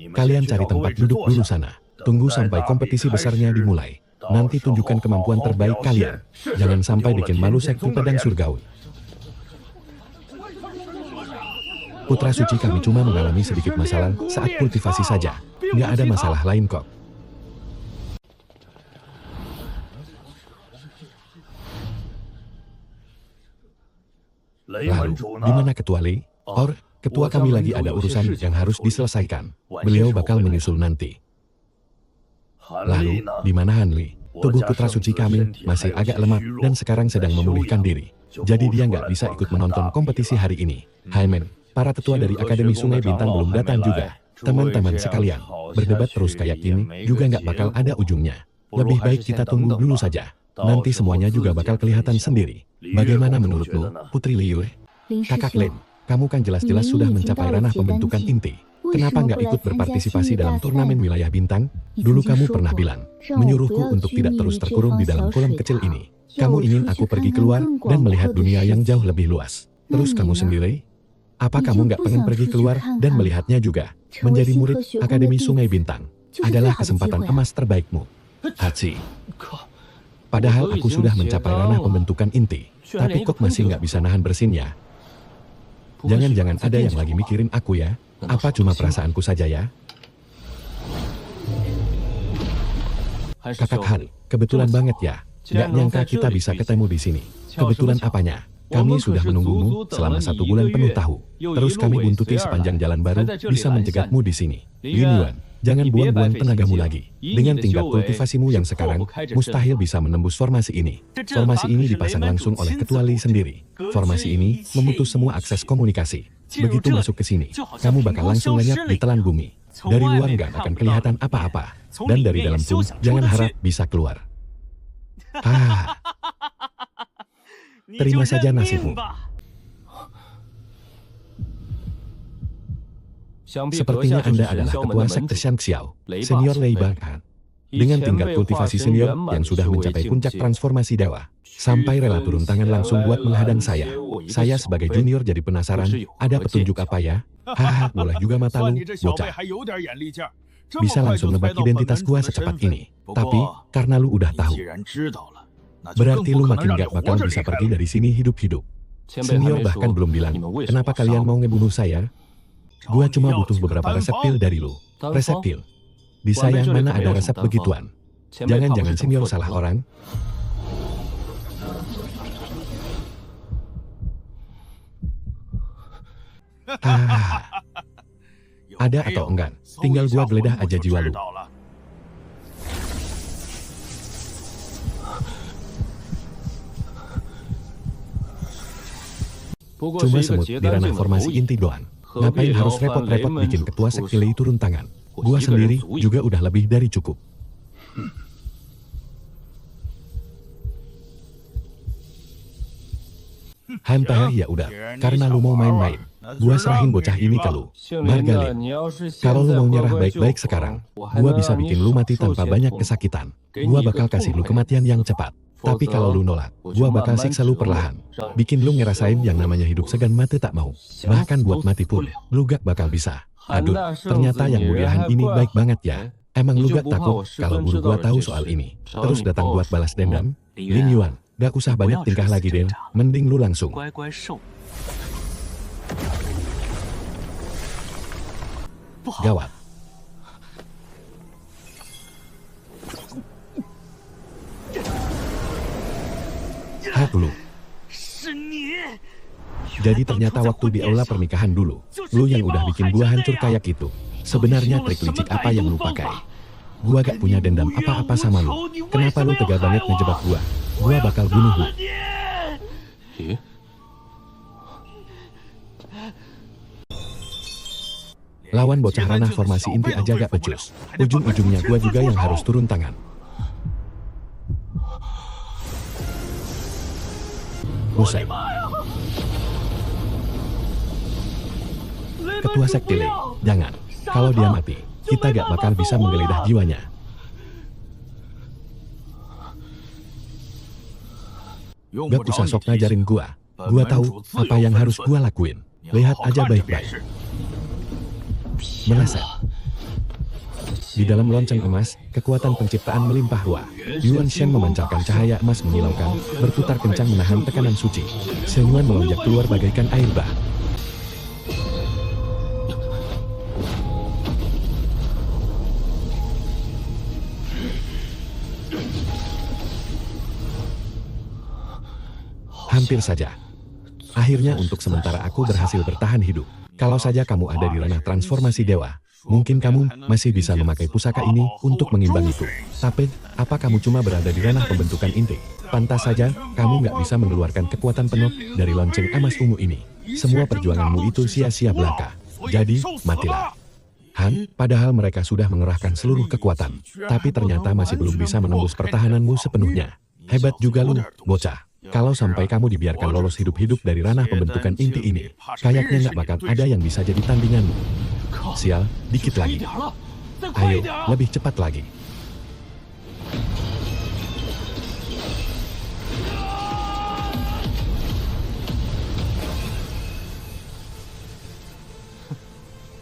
Kalian cari tempat duduk dulu sana. Tunggu sampai kompetisi besarnya dimulai. Nanti tunjukkan kemampuan terbaik kalian. Jangan sampai bikin malu sekte pedang surgawi. Putra suci kami cuma mengalami sedikit masalah saat kultivasi saja. Nggak ada masalah lain kok. Lalu, di mana Ketua Li? Ketua kami lagi ada urusan yang harus diselesaikan. Beliau bakal menyusul nanti. Lalu, di mana Han Li? Tubuh putra suci kami masih agak lemah dan sekarang sedang memulihkan diri. Jadi dia nggak bisa ikut menonton kompetisi hari ini. Hai men, para tetua dari Akademi Sungai Bintang belum datang juga. Teman-teman sekalian, berdebat terus kayak gini juga nggak bakal ada ujungnya. Lebih baik kita tunggu dulu saja. Nanti semuanya juga bakal kelihatan sendiri. Bagaimana menurutmu, Putri Liu? Kakak Lin, kamu kan jelas-jelas sudah mencapai ranah pembentukan inti. Kenapa nggak ikut berpartisipasi dalam turnamen wilayah bintang? Dulu kamu pernah bilang, menyuruhku untuk tidak terus terkurung di dalam kolam kecil ini. Kamu ingin aku pergi keluar dan melihat dunia yang jauh lebih luas. Terus kamu sendiri? Apa kamu nggak pengen pergi keluar dan melihatnya juga? Menjadi murid Akademi Sungai Bintang adalah kesempatan emas terbaikmu. Hachi. Padahal aku sudah mencapai ranah pembentukan inti, tapi kok masih nggak bisa nahan bersinnya. Jangan-jangan ada yang lagi mikirin aku ya? Apa cuma perasaanku saja ya? Kakak Han, kebetulan banget ya. Nggak nyangka kita bisa ketemu di sini. Kebetulan apanya? Kami sudah menunggumu selama 1 bulan penuh tahu. Terus kami buntuti sepanjang jalan baru bisa mencegatmu di sini. Lin Yuan, jangan buang-buang tenagamu lagi. Dengan tingkat kultivasimu yang sekarang, mustahil bisa menembus formasi ini. Formasi ini dipasang langsung oleh Ketua Li sendiri. Formasi ini memutus semua akses komunikasi. Begitu masuk ke sini, kamu bakal langsung lenyap di telan bumi. Dari luar nggak akan kelihatan apa-apa. Dan dari dalam pun, jangan harap bisa keluar. Terima saja nasibmu. Sepertinya Anda adalah ketua sekte Shanxiao, senior Lei Banghan. Dengan tingkat kultivasi senior yang sudah mencapai puncak transformasi dewa, sampai rela turun tangan langsung buat menghadang saya. Saya sebagai junior jadi penasaran, ada petunjuk apa ya? Haha, mulai juga mata lu, bocah. Bisa langsung nebak identitas gua secepat ini. Tapi, karena lu udah tahu, berarti lu makin gak bakal bisa pergi dari sini hidup-hidup. Senior bahkan belum bilang, kenapa kalian mau ngebunuh saya? Gua cuma butuh beberapa resep pil dari lu. Resep pil? Di saya mana ada resep begituan? Jangan-jangan senior salah orang? Ada atau enggak? Tinggal gua geledah aja jiwa lu. Cuma semut di ranah formasi inti doang. Ngapain harus repot-repot bikin ketua sekte Lei turun tangan? Gua sendiri juga udah lebih dari cukup. Hantah ya udah, karena lu mau main-main. Gua serahin bocah ini ke lu. Margalin, kalau lu mau nyerah baik-baik sekarang, gua bisa bikin lu mati tanpa banyak kesakitan. Gua bakal kasih lu kematian yang cepat. Tapi kalau lu nolak, gua bakal siksa lu perlahan. Bikin lu ngerasain yang namanya hidup segan mati tak mau. Bahkan buat mati pun, lu gak bakal bisa. Aduh, ternyata yang muliahan ini baik banget ya. Emang lu gak takut kalau guru gua tahu soal ini? Terus datang buat balas dendam? Lin Yuan, gak usah banyak tingkah lagi Del. Mending lu langsung. Gawat. Jadi ternyata waktu di aula pernikahan dulu, lu yang udah bikin gua hancur kayak gitu. Sebenarnya trik licik apa yang lu pakai? Gua gak punya dendam apa-apa sama lu. Kenapa lu tega banget ngejebak gua? Gua bakal bunuh lu. Lawan bocah ranah formasi inti aja gak becus. Ujung-ujungnya gua juga yang harus turun tangan. Buset. Ketua Sekte Lei, jangan. Kalau dia mati, kita gak bakal bisa menggeledah jiwanya. Gak usah sok ngajarin gua. Gua tahu apa yang harus gua lakuin. Lihat aja baik-baik. Meleset. Di dalam lonceng emas, kekuatan penciptaan melimpah ruah. Yuan Shen memancarkan cahaya emas menyilaukan, berputar kencang menahan tekanan suci. Senyuman melonjak keluar bagaikan air bah. Hampir saja. Akhirnya untuk sementara aku berhasil bertahan hidup. Kalau saja kamu ada di ranah transformasi dewa, mungkin kamu masih bisa memakai pusaka ini untuk mengimbang itu. Tapi, apa kamu cuma berada di ranah pembentukan inti? Pantas saja, kamu nggak bisa mengeluarkan kekuatan penuh dari lonceng emas ungu ini. Semua perjuanganmu itu sia-sia belaka. Jadi, matilah. Han, padahal mereka sudah mengerahkan seluruh kekuatan, tapi ternyata masih belum bisa menembus pertahananmu sepenuhnya. Hebat juga lu, bocah. Kalau sampai kamu dibiarkan lolos hidup-hidup dari ranah pembentukan inti ini, kayaknya nggak bakal ada yang bisa jadi tandinganmu. Sial, dikit lagi. Ayo, lebih cepat lagi.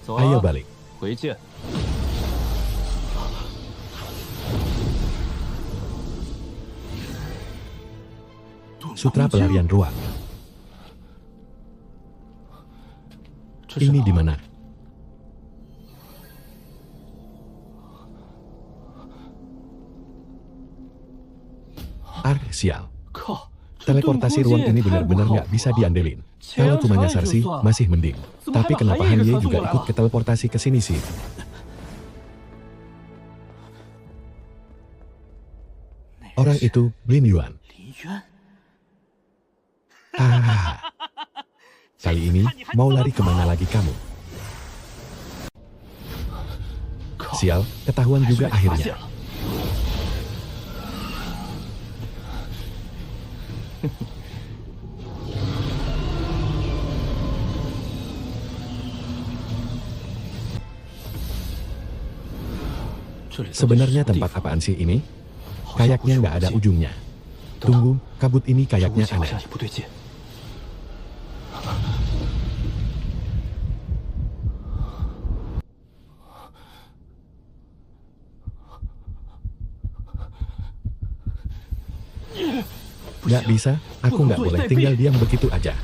Ayo balik. Sutra pelarian ruang. Ini di mana? Sial. Teleportasi ruang ini benar-benar nggak bisa diandelin. Kalau cuma nyasar sih, masih mending. Tapi kenapa Han Ye juga ikut ke teleportasi ke sini sih? Orang itu, Lin Yuan. Kali ini, mau lari kemana lagi kamu? Sial, ketahuan juga akhirnya. Sebenarnya tempat apaan sih ini? Kayaknya nggak ada ujungnya. Tunggu, kabut ini kayaknya aneh. Nggak bisa, aku nggak boleh tinggal diam begitu aja.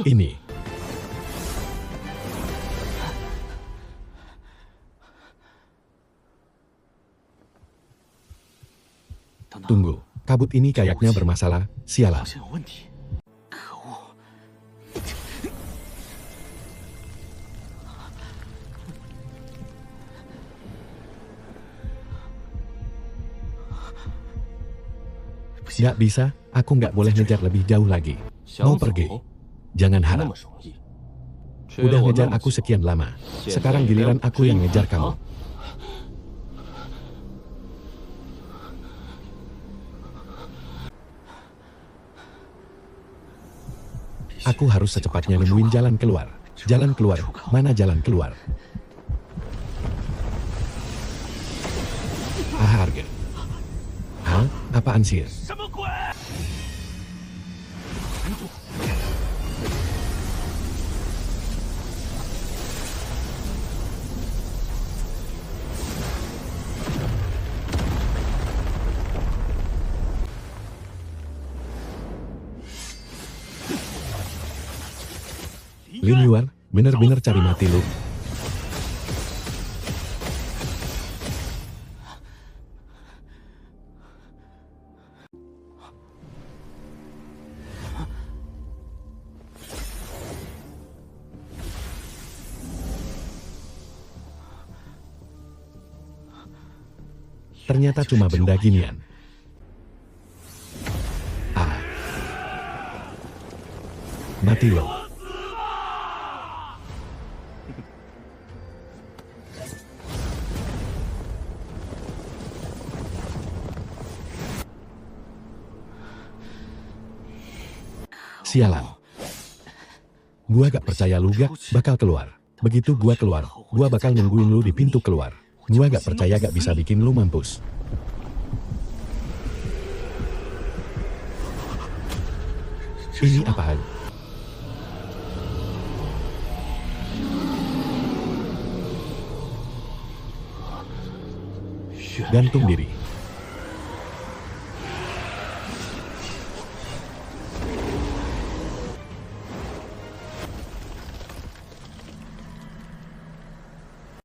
Ini. Tunggu, kabut ini kayaknya bermasalah, sialan. Nggak bisa, aku nggak boleh ngejar lebih jauh lagi. Mau pergi? Jangan harap. Udah ngejar aku sekian lama. Sekarang giliran aku yang ngejar kamu. Aku harus secepatnya nemuin jalan keluar. Jalan keluar, mana jalan keluar? Harga. Hah? Apaan sih? Lin Yuan, bener-bener cari mati lu. Ternyata cuma benda ginian. Ah. Mati lo. Sialan. Gua gak percaya lu gak bakal keluar. Begitu gua keluar, gua bakal nungguin lu di pintu keluar. Gua gak percaya gak bisa bikin lu mampus. Ini apaan? Gantung diri.